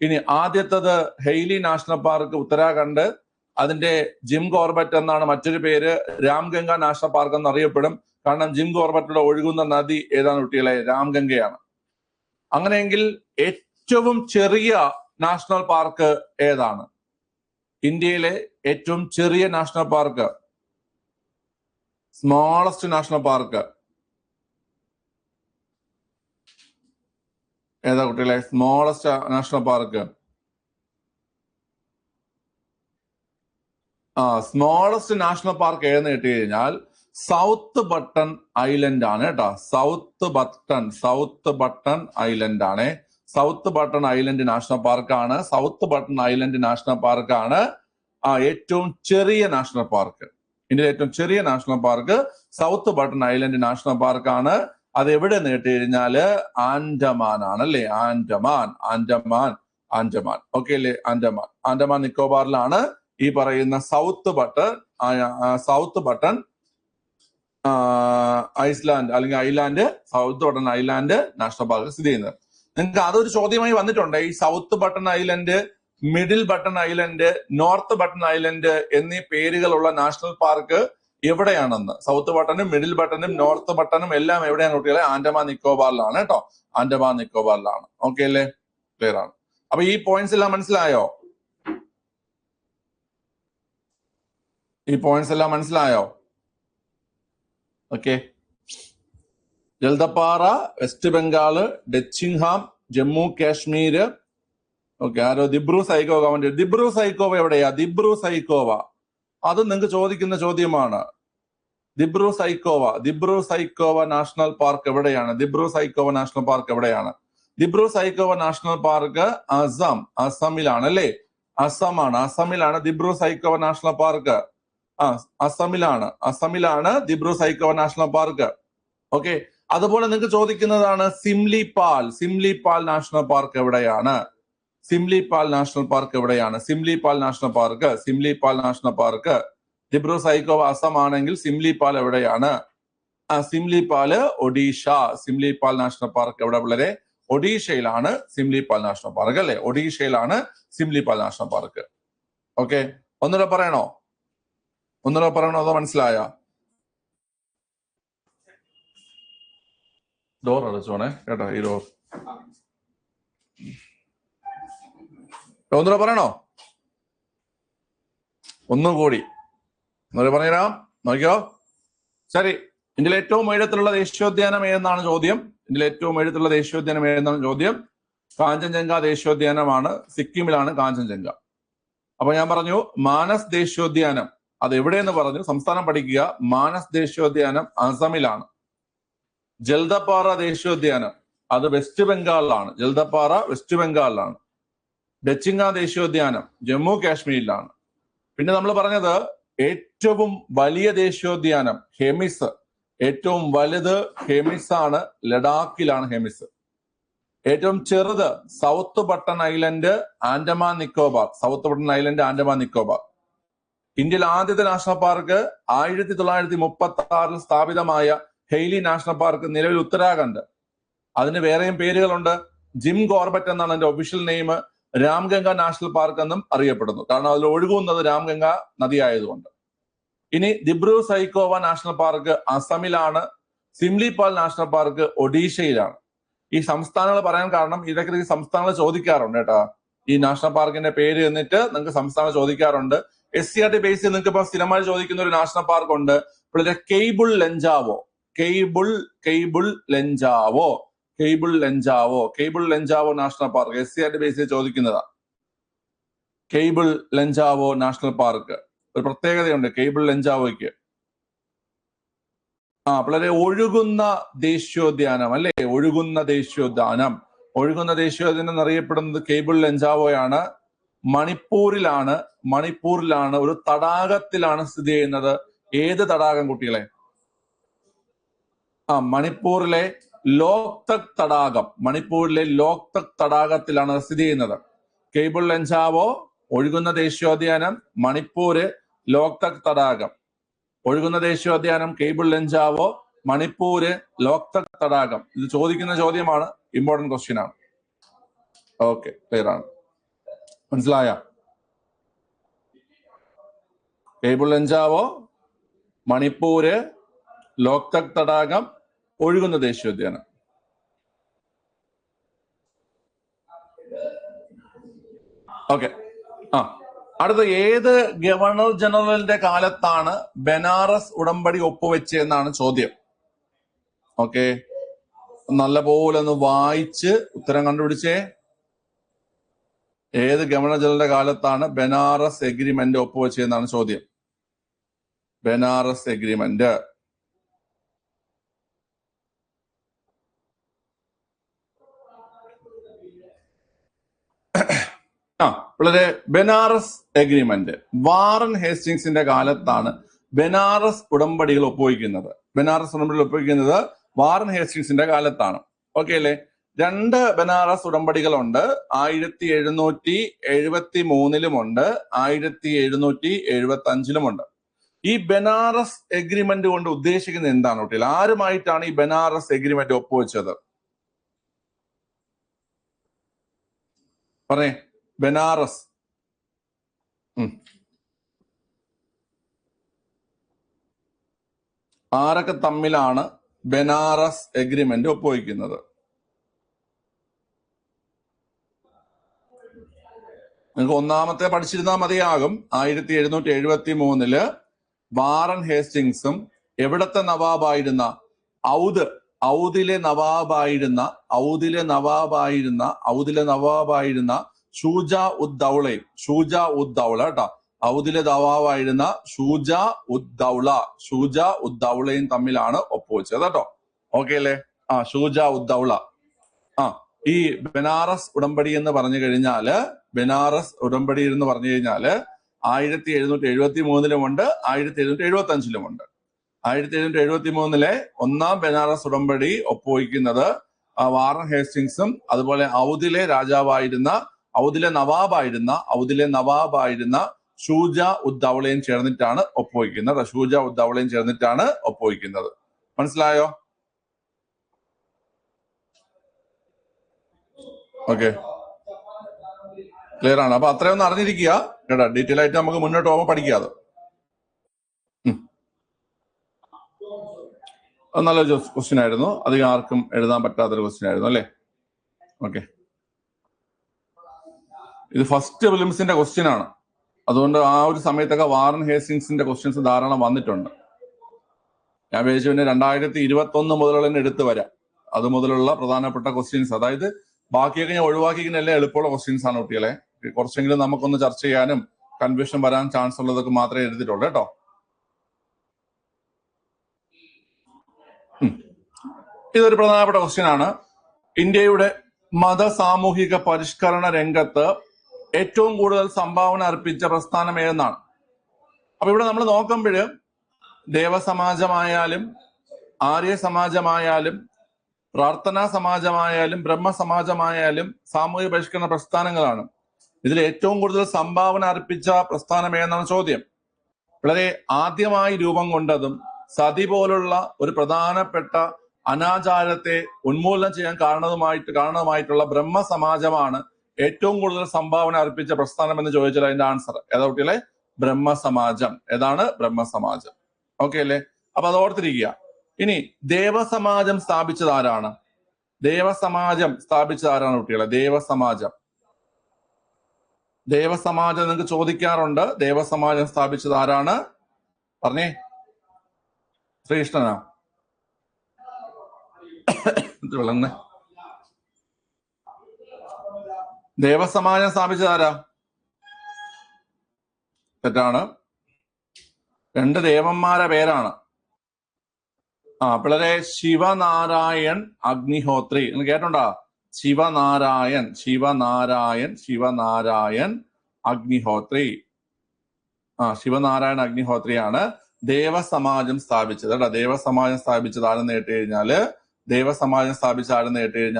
ഇനി ആദ്യത്തത് ഹെയ്ലി നാഷണൽ പാർക്ക് ഉത്തരാഖണ്ഡ്. അതിന്റെ ജിം കോർബറ്റ് എന്നാണ് മറ്റൊരു പേര്. രാംഗംഗ നാഷണൽ പാർക്ക് എന്നറിയപ്പെടും. കാരണം ജിം കോർബറ്റിലൂടെ ഒഴുകുന്ന നദി ഏതാണ് കുട്ടികളെ? രാംഗംഗയാണ്. അങ്ങനെയെങ്കിൽ ഏറ്റവും ചെറിയ നാഷണൽ പാർക്ക് ഏതാണ്? ഇന്ത്യയിലെ ഏറ്റവും ചെറിയ national park, smallest national park ഏതാ കുട്ടികളെ? Smallest national park. Smallest national park ഏതെന്ന് കേട്ട് കഴിഞ്ഞാൽ സൗത്ത് ബട്ടൺ ഐലൻഡ് ആണ് കേട്ടോ. സൗത്ത് ബട്ടൺ ഐലൻഡ് ആണ്. സൗത്ത് ബട്ടൺ ഐലൻഡ് നാഷണൽ പാർക്കാണ് ഏറ്റവും ചെറിയ നാഷണൽ പാർക്ക്. ഇന്ത്യയിലെ ഏറ്റവും ചെറിയ national park south button island national പാർക്കാണ്. അത് എവിടെ നേട്ട് കഴിഞ്ഞാല് ആൻഡമാൻ ആണല്ലേ? ആൻഡമാൻ. ഓക്കെ അല്ലേ? ആൻഡമാൻ നിക്കോബാറിലാണ് ഈ പറയുന്ന സൗത്ത് ബട്ടൺ ഐസ്ലാൻഡ് അല്ലെങ്കിൽ south button island national park സ്ഥിതി ചെയ്യുന്നത്. നിങ്ങൾക്ക് അതൊരു ചോദ്യമായി വന്നിട്ടുണ്ട്. ഈ south button island, middle button island, north button island എന്നീ പേരുകളുള്ള നാഷണൽ പാർക്ക് എവിടെയാണെന്ന്. സൗത്ത് ബട്ടണും മിഡിൽ ബട്ടണും നോർത്ത് ബട്ടണും എല്ലാം എവിടെയാണ് കുട്ടികളെ? ആൻഡമാൻ നിക്കോബാറിലാണ് കേട്ടോ. ഓക്കെ അല്ലേ? ക്ലിയർ ആണ്. അപ്പൊ ഈ പോയിന്റ്സ് എല്ലാം മനസ്സിലായോ? Okay. Jaldapara West Bengal, Dachigam Jammu Kashmir. Okay, ആരോ ദിബ്രു സൈക്കോവ എവിടെയാ? അത് നിങ്ങൾക്ക് ചോദിക്കുന്ന ചോദ്യമാണ്. ദിബ്രു സൈക്കോവ നാഷണൽ പാർക്ക് എവിടെയാണ്? ദിബ്രു സൈക്കോവ നാഷണൽ പാർക്ക് എവിടെയാണ്? ദിബ്രു സൈക്കോവ നാഷണൽ പാർക്ക് അസമിലാണ് അല്ലേ? അസമിലാണ് ദിബ്രു സൈക്കോവ നാഷണൽ പാർക്ക്. അസമിലാണ് Dibru Saikhowa national park. Okay, അതുപോലെ നിങ്ങൾക്ക് ചോദിക്കുന്നതാണ് സിംലിപാൽ നാഷണൽ പാർക്ക് എവിടെയാണ്? സിംലിപാൽ നാഷണൽ പാർക്ക് ദിബ്രു സൈക്കോവ അസം ആണെങ്കിൽ സിംലിപാൽ എവിടെയാണ്? സിംലിപാല് ഒഡീഷ. സിംലിപാൽ നാഷണൽ പാർക്ക് എവിടെ പിള്ളേരെ? ഒഡീഷയിലാണ് സിംലിപാൽ നാഷണൽ പാർക്ക് അല്ലെ? ഒഡീഷയിലാണ് സിംലിപാൽ നാഷണൽ പാർക്ക്. ഓക്കെ, ഒന്നുകൂടെ പറയണോ അതോ മനസ്സിലായ? ഡോർ അടച്ചോണേ കേട്ടോ, ഈ ഡോർ. ഒന്നുകൂടെ പറയണോ? ഒന്നുകൂടി പറഞ്ഞുതരാം, നോക്കിയോ. ശരി, ഇന്ത്യയിലെ ഏറ്റവും ഉയരത്തിലുള്ള ദേശീയോദ്യാനം ഏതെന്നാണ് ചോദ്യം. കാഞ്ചൻജംഗ ദേശീയോദ്യാനമാണ്. സിക്കിമിലാണ് കാഞ്ചൻജംഗ. അപ്പൊ ഞാൻ പറഞ്ഞു മാനസ് ദേശീയോദ്യാനം അത് എവിടെയെന്ന് പറഞ്ഞു. സംസ്ഥാനം പഠിക്കുക. മാനസ് ദേശീയോദ്യാനം അസമിലാണ്. ജൽദപ്പാറ ദേശീയോദ്യാനം അത് വെസ്റ്റ് ബംഗാളിലാണ്. ഡച്ചിങ്ങ ദേശീയോദ്യാനം ജമ്മു കാശ്മീരിലാണ്. പിന്നെ നമ്മൾ പറഞ്ഞത് ഏറ്റവും വലിയ ദേശീയോദ്യാനം ഹെമിസ്. ഏറ്റവും വലുത് ഹെമിസ് ആണ്, ലഡാക്കിലാണ് ഹെമിസ്. ഏറ്റവും ചെറുത് south button island Andaman Nicobar. ഇന്ത്യയിൽ ആദ്യത്തെ നാഷണൽ പാർക്ക് 1936 സ്ഥാപിതമായ ഹെയ്ലി നാഷണൽ പാർക്ക് നിലവിൽ ഉത്തരാഖണ്ഡ്. അതിന് വേറെയും പേരുകളുണ്ട്. ജിം കോർബറ്റ് എന്നാണ് അതിന്റെ official name. Ramganga national park എന്നും അറിയപ്പെടുന്നു, കാരണം അതിൽ ഒഴുകുന്നത് രാംഗംഗ നദി ആയതുകൊണ്ട്. ഇനി ദിബ്രു സൈക്കോവ നാഷണൽ പാർക്ക് അസമിലാണ്. സിംലിപാൽ നാഷണൽ പാർക്ക് ഒഡീഷയിലാണ്. ഈ സംസ്ഥാനങ്ങൾ പറയാൻ കാരണം ഇതൊക്കെ സംസ്ഥാനങ്ങൾ ചോദിക്കാറുണ്ട് കേട്ടോ. ഈ നാഷണൽ പാർക്കിന്റെ പേര് എന്നിട്ട് നിങ്ങൾക്ക് സംസ്ഥാനം ചോദിക്കാറുണ്ട്. SCERT ബേസിൽ നിങ്ങൾക്ക് ഇപ്പൊ സ്ഥിരമായി ചോദിക്കുന്ന ഒരു നാഷണൽ പാർക്ക് ഉണ്ട്. ഇവിടെ Keibul Lamjao national park SCERT ബേസിൽ ചോദിക്കുന്നതാണ്. കെയ്ബിൾ ലഞ്ചാവോ നാഷണൽ പാർക്ക് ഒരു പ്രത്യേകതയുണ്ട് കെയ്ബിൾ ലഞ്ചാവോയ്ക്ക്. വളരെ ഒഴുകുന്ന ദേശീയോദ്യാനം അല്ലെ? ഒഴുകുന്ന ദേശീയോദ്യാനം എന്നറിയപ്പെടുന്നത് കെയ്ബിൾ ലഞ്ചാവോയാണ്. മണിപ്പൂരിലാണ് ഒരു തടാകത്തിലാണ് സ്ഥിതി ചെയ്യുന്നത്. ഏത് തടാകം കുട്ടികളെ? മണിപ്പൂരിലെ ലോക്തക് തടാകത്തിലാണ് സ്ഥിതി ചെയ്യുന്നത്. കെയ്ബിൾ ലഞ്ചാവോ ഒഴുകുന്ന ദേശീയോദ്യാനം, മണിപ്പൂര് ലോക്തക് തടാകം. ഒഴുകുന്ന ദേശീയോദ്യാനം കെയ്ബിൾ ലഞ്ചാവോ, മണിപ്പൂര് ലോക്തക് തടാകം. ഇത് ചോദിക്കുന്ന ചോദ്യമാണ്, ഇമ്പോർട്ടന്റ് ക്വസ്റ്റ്യൻ ആണ്. ഓക്കെ, ക്ലിയർ ആണ്, മനസ്സിലായ? കെയ്ബിൾ ലഞ്ചാവോ, മണിപ്പൂര് ലോക്തക് തടാകം, ഒഴുകുന്ന ദേശീയോദ്യാനം. ഓക്കെ, അടുത്ത ഏത് ഗവർണർ ജനറലിന്റെ കാലത്താണ് ബനാറസ് ഉടമ്പടി ഒപ്പുവെച്ചതെന്നാണ് ചോദ്യം. ഓക്കെ, നല്ലപോലെ ഒന്ന് വായിച്ച് ഉത്തരം കണ്ടുപിടിച്ചേ. ഏത് ഗവർണർ ജനറലിന്റെ കാലത്താണ് ബനാറസ് എഗ്രിമെന്റ് ഒപ്പുവെച്ചതെന്നാണ് ചോദ്യം. ബനാറസ് എഗ്രിമെന്റ് വളരെ ബനാറസ് എഗ്രിമെന്റ് വാറൻ ഹേസ്റ്റിങ്സിന്റെ കാലത്താണ് ബനാറസ് ഉടമ്പടികൾ ഒപ്പുവയ്ക്കുന്നത്. വാറൻ ഹേസ്റ്റിങ്സിന്റെ കാലത്താണ്. ഓക്കെ അല്ലേ? 2 ബനാറസ് ഉടമ്പടികളുണ്ട്. 1773 1775 ഈ ബനാറസ് എഗ്രിമെന്റ് കൊണ്ട് ഉദ്ദേശിക്കുന്നത് എന്താണ് കുട്ടികൾ? ആരുമായിട്ടാണ് ഈ ബനാറസ് എഗ്രിമെന്റ് ഒപ്പുവെച്ചത്? പറഞ്ഞേ. ബനാറസ് ആരൊക്കെ തമ്മിലാണ് ബനാറസ് എഗ്രിമെന്റ് ഒപ്പുവയ്ക്കുന്നത്? നിങ്ങൾക്ക് ഒന്നാമത്തെ പഠിച്ചിരുന്നാൽ മതിയാകും. 1773 വാറൻ ഹേസ്റ്റിങ്സും എവിടത്തെ നവാബായിരുന്ന ഔദിലെ നവാബായിരുന്ന ഷൂജ ഉദ് ദൗള കേട്ടോ. ഔദിലെ നവാബായിരുന്ന ഷൂജ ഉദ്ദൗളയും തമ്മിലാണ് ഒപ്പുവെച്ചത് കേട്ടോ. ഓക്കെ അല്ലേ? ഷൂജ ഉദ്ദൗള. ഈ ബനാറസ് ഉടമ്പടി എന്ന് പറഞ്ഞു കഴിഞ്ഞാല് 1773-ലുമുണ്ട്, 1775-ലുമുണ്ട്. 1773-ലെ ഒന്നാം ബനാറസ് ഉടമ്പടി ഒപ്പുവയ്ക്കുന്നത് വാറൻ ഹേസ്റ്റിങ്സും അതുപോലെ ഔദിലെ നവാബായിരുന്ന ഷൂജ ഉദ്ദൗളയും ചേർന്നിട്ടാണ് ഒപ്പുവയ്ക്കുന്നത്. മനസ്സിലായോ? ഓക്കെ, ക്ലിയർ ആണ്. അപ്പൊ അത്രയൊന്നും അറിഞ്ഞിരിക്കുക കേട്ടോ. ഡീറ്റെയിൽ ആയിട്ട് നമുക്ക് മുന്നോട്ട് പോകുമ്പോൾ പഠിക്കാതെ. അത് നല്ലൊരു ക്വസ്റ്റ്യൻ ആയിരുന്നു. അധികം ആർക്കും എഴുതാൻ പറ്റാത്തൊരു ക്വസ്റ്റ്യൻ ആയിരുന്നു അല്ലേ? ഓക്കെ, ഇത് ഫസ്റ്റ് പ്രിലിംസിന്റെ ക്വസ്റ്റ്യൻ ആണ്. അതുകൊണ്ട് ആ ഒരു സമയത്തൊക്കെ വാറൻ ഹേസ്റ്റിങ്സിന്റെ ക്വസ്റ്റ്യൻസ് ധാരാളം വന്നിട്ടുണ്ട്. ഞാൻ വിചാരിച്ചു പിന്നെ 2021 മുതലുള്ള തന്നെ എടുത്തു വരാം. അത് മുതലുള്ള പ്രധാനപ്പെട്ട ക്വസ്റ്റ്യൻസ്, അതായത് ബാക്കിയൊക്കെ ഞാൻ ഒഴിവാക്കിക്കുന്നതല്ലേ എളുപ്പമുള്ള ക്വസ്റ്റ്യൻസ് ആണ് കുട്ടികളെ. കുറച്ചെങ്കിലും നമുക്കൊന്ന് ചർച്ച ചെയ്യാനും കൺഫ്യൂഷൻ വരാൻ ചാൻസ് ഉള്ളതൊക്കെ മാത്രമേ എടുത്തിട്ടുള്ളൂ കേട്ടോ. ഇതൊരു പ്രധാനപ്പെട്ട ക്വസ്റ്റ്യൻ ആണ്. ഇന്ത്യയുടെ മത സാമൂഹിക പരിഷ്കരണ രംഗത്ത് ഏറ്റവും കൂടുതൽ സംഭാവന അർപ്പിച്ച പ്രസ്ഥാനം ഏതെന്നാണ്. അപ്പൊ ഇവിടെ നമ്മൾ നോക്കുമ്പോൾ ദേവസമാജമായാലും ആര്യ സമാജമായാലും പ്രാർത്ഥനാ സമാജമായാലും ബ്രഹ്മസമാജമായാലും സാമൂഹിക പരിഷ്കരണ പ്രസ്ഥാനങ്ങളാണ്. ഇതിൽ ഏറ്റവും കൂടുതൽ സംഭാവന അർപ്പിച്ച പ്രസ്ഥാനം ഏതെന്നാണ് ചോദ്യം. വളരെ ആദ്യമായി രൂപം കൊണ്ടതും സതി പോലുള്ള ഒരു പ്രധാനപ്പെട്ട അനാചാരത്തെ ഉന്മൂലനം ചെയ്യാൻ കാരണമായിട്ടുള്ള ബ്രഹ്മസമാജമാണ് ഏറ്റവും കൂടുതൽ സംഭാവന അർപ്പിച്ച പ്രസ്ഥാനം എന്ന് ചോദിച്ചാൽ അതിന്റെ ആൻസർ ഏതാ കുട്ടികളെ? ബ്രഹ്മസമാജം. ഏതാണ്? ബ്രഹ്മസമാജം. ഓക്കെ അല്ലേ? അപ്പൊ അത് ഓർത്തിരിക്കുക. ഇനി ദേവസമാജം സ്ഥാപിച്ചത് ആരാണ്? കുട്ടികളെ? ദേവസമാജം നിങ്ങൾക്ക് ചോദിക്കാറുണ്ട്. ദേവസമാജം സ്ഥാപിച്ചത് ആരാണ്? പറഞ്ഞേ. ശ്രീകൃഷ്ണനാ? വിളങ്ങ ദേവസമാജം സ്ഥാപിച്ചത് ആരാ? തെറ്റാണ്. 2 ദേവന്മാരെ പേരാണ്. പിള്ളേരെ ശിവനാരായൺ അഗ്നിഹോത്രി എന്ന് കേട്ടോണ്ടാ? ശിവനാരായൺ അഗ്നിഹോത്രി. ശിവനാരായണ അഗ്നിഹോത്രിയാണ് ദേവസമാജം സ്ഥാപിച്ചത് കേട്ടോ. ദേവസമാജം സ്ഥാപിച്ചത് ആരെന്ന് കേട്ടുകഴിഞ്ഞാല്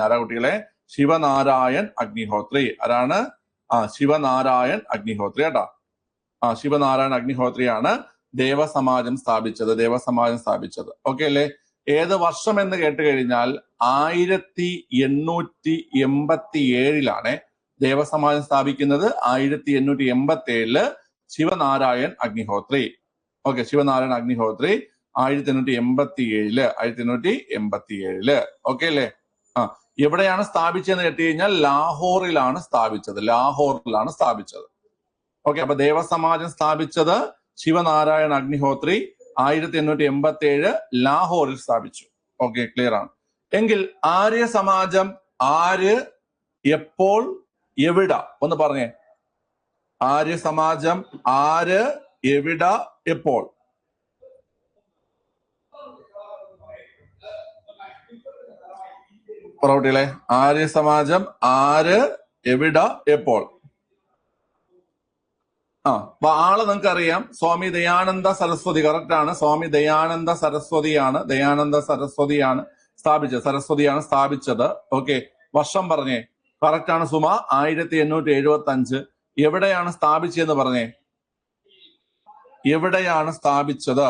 ആരാ കുട്ടികളെ? ശിവനാരായൺ അഗ്നിഹോത്രി. ആരാണ്? ശിവനാരായൺ അഗ്നിഹോത്രി കേട്ടോ. ശിവനാരായണ അഗ്നിഹോത്രിയാണ് ദേവസമാജം സ്ഥാപിച്ചത്. ഓക്കെ അല്ലേ? ഏത് വർഷം എന്ന് കേട്ട് കഴിഞ്ഞാൽ 1887 ദേവസമാജം സ്ഥാപിക്കുന്നത്. 1887 ശിവനാരായൺ അഗ്നിഹോത്രി. ഓക്കെ, ശിവനാരായണ അഗ്നിഹോത്രി 1887. ഓക്കെ അല്ലേ? എവിടെയാണ് സ്ഥാപിച്ചതെന്ന് കേട്ട് കഴിഞ്ഞാൽ ലാഹോറിലാണ് സ്ഥാപിച്ചത്. ഓക്കെ, അപ്പൊ ദേവസമാജം സ്ഥാപിച്ചത് ശിവനാരായണ അഗ്നിഹോത്രി 1887 ലാഹോറിൽ സ്ഥാപിച്ചു. ഓക്കെ, ക്ലിയർ ആണ്. എങ്കിൽ ആര്യ സമാജം ആര്, എപ്പോൾ, എവിട ഒന്ന് പറഞ്ഞേ. ആര്യ സമാജം ആര്, എവിട, എപ്പോൾ? പറവട്ടികളെ, ആര്യ സമാജം ആര്, എവിട, എപ്പോൾ? അപ്പൊ ആള് നിങ്ങൾക്ക് അറിയാം. സ്വാമി ദയാനന്ദ സരസ്വതി. കറക്റ്റ് ആണ്. സ്വാമി ദയാനന്ദ സരസ്വതിയാണ് സ്ഥാപിച്ചത്. ഓക്കെ, വർഷം പറഞ്ഞേ. കറക്റ്റ് ആണ് സുമ. 1875. എവിടെയാണ് സ്ഥാപിച്ചതെന്ന് പറഞ്ഞേ. എവിടെയാണ് സ്ഥാപിച്ചത്?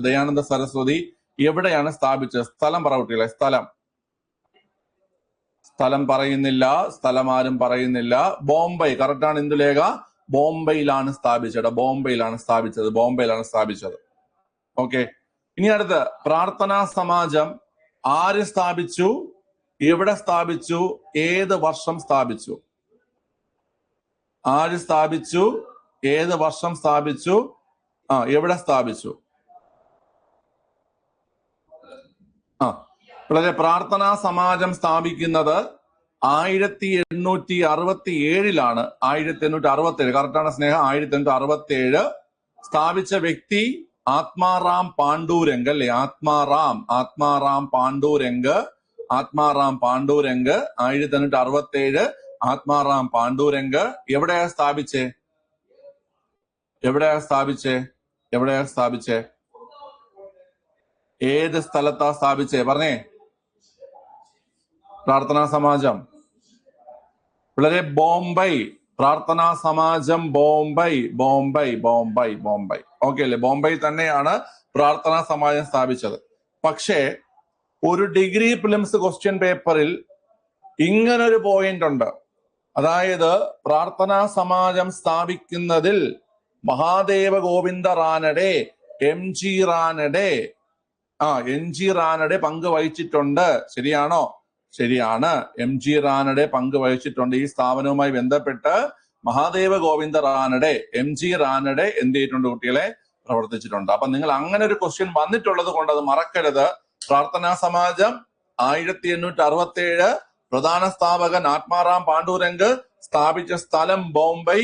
ദയാനന്ദ സരസ്വതി എവിടെയാണ് സ്ഥാപിച്ചത്? സ്ഥലം പറ കുട്ടികളെ. സ്ഥലം പറയുന്നില്ല. സ്ഥലം ആരും പറയുന്നില്ല. ബോംബെ. കറക്റ്റ് ആണ് ഇന്ദുലേഖ. ബോംബെയിലാണ് സ്ഥാപിച്ചത്. ഓക്കെ, ഇനി അടുത്ത് പ്രാർത്ഥനാ സമാജം ആര് സ്ഥാപിച്ചു, എവിടെ സ്ഥാപിച്ചു, ഏത് വർഷം സ്ഥാപിച്ചു? ആര് സ്ഥാപിച്ചു, ഏത് വർഷം സ്ഥാപിച്ചു, എവിടെ സ്ഥാപിച്ചു? വളരെ പ്രാർത്ഥനാ സമാജം സ്ഥാപിക്കുന്നത് 1867 1867 കറക്റ്റാണ് സ്നേഹം. 1867 സ്ഥാപിച്ച വ്യക്തി ആത്മാറാം പാണ്ഡുരംഗ് അല്ലെ? ആത്മാറാം പാണ്ഡുരംഗ് 1867 ആത്മാറാം പാണ്ഡുരംഗ് എവിടെയാ സ്ഥാപിച്ചേ? ഏത് സ്ഥലത്താ സ്ഥാപിച്ചേ? പറഞ്ഞേ. പ്രാർത്ഥനാ സമാജം വളരെ ബോംബൈ. പ്രാർത്ഥനാ സമാജം ബോംബൈ. ഓക്കെ അല്ലേ? ബോംബൈ തന്നെയാണ് പ്രാർത്ഥനാ സമാജം സ്ഥാപിച്ചത്. പക്ഷേ ഒരു ഡിഗ്രി പ്രിലിംസ് ക്വസ്റ്റ്യൻ പേപ്പറിൽ ഇങ്ങനൊരു പോയിന്റ് ഉണ്ട്. അതായത് പ്രാർത്ഥനാ സമാജം സ്ഥാപിക്കുന്നതിൽ മഹാദേവ ഗോവിന്ദ റാനഡെ, എം ജി റാനഡെ പങ്ക് വഹിച്ചിട്ടുണ്ട്. ശരിയാണോ? ശരിയാണ്. എം ജി റാനഡെ പങ്ക് വഹിച്ചിട്ടുണ്ട്. ഈ സ്ഥാപനവുമായി ബന്ധപ്പെട്ട് മഹാദേവ ഗോവിന്ദ റാനഡെ, എം ജി റാനഡെ എന്ത് ചെയ്തിട്ടുണ്ട് കുട്ടികളെ? പ്രവർത്തിച്ചിട്ടുണ്ട്. അപ്പൊ നിങ്ങൾ അങ്ങനെ ഒരു ക്വസ്റ്റ്യൻ വന്നിട്ടുള്ളത് കൊണ്ട് അത് മറക്കരുത്. പ്രാർത്ഥനാ സമാജം 1867 പ്രധാന സ്ഥാപകൻ ആത്മാറാം പാണ്ഡുരംഗ്, സ്ഥാപിച്ച സ്ഥലം ബോംബൈ,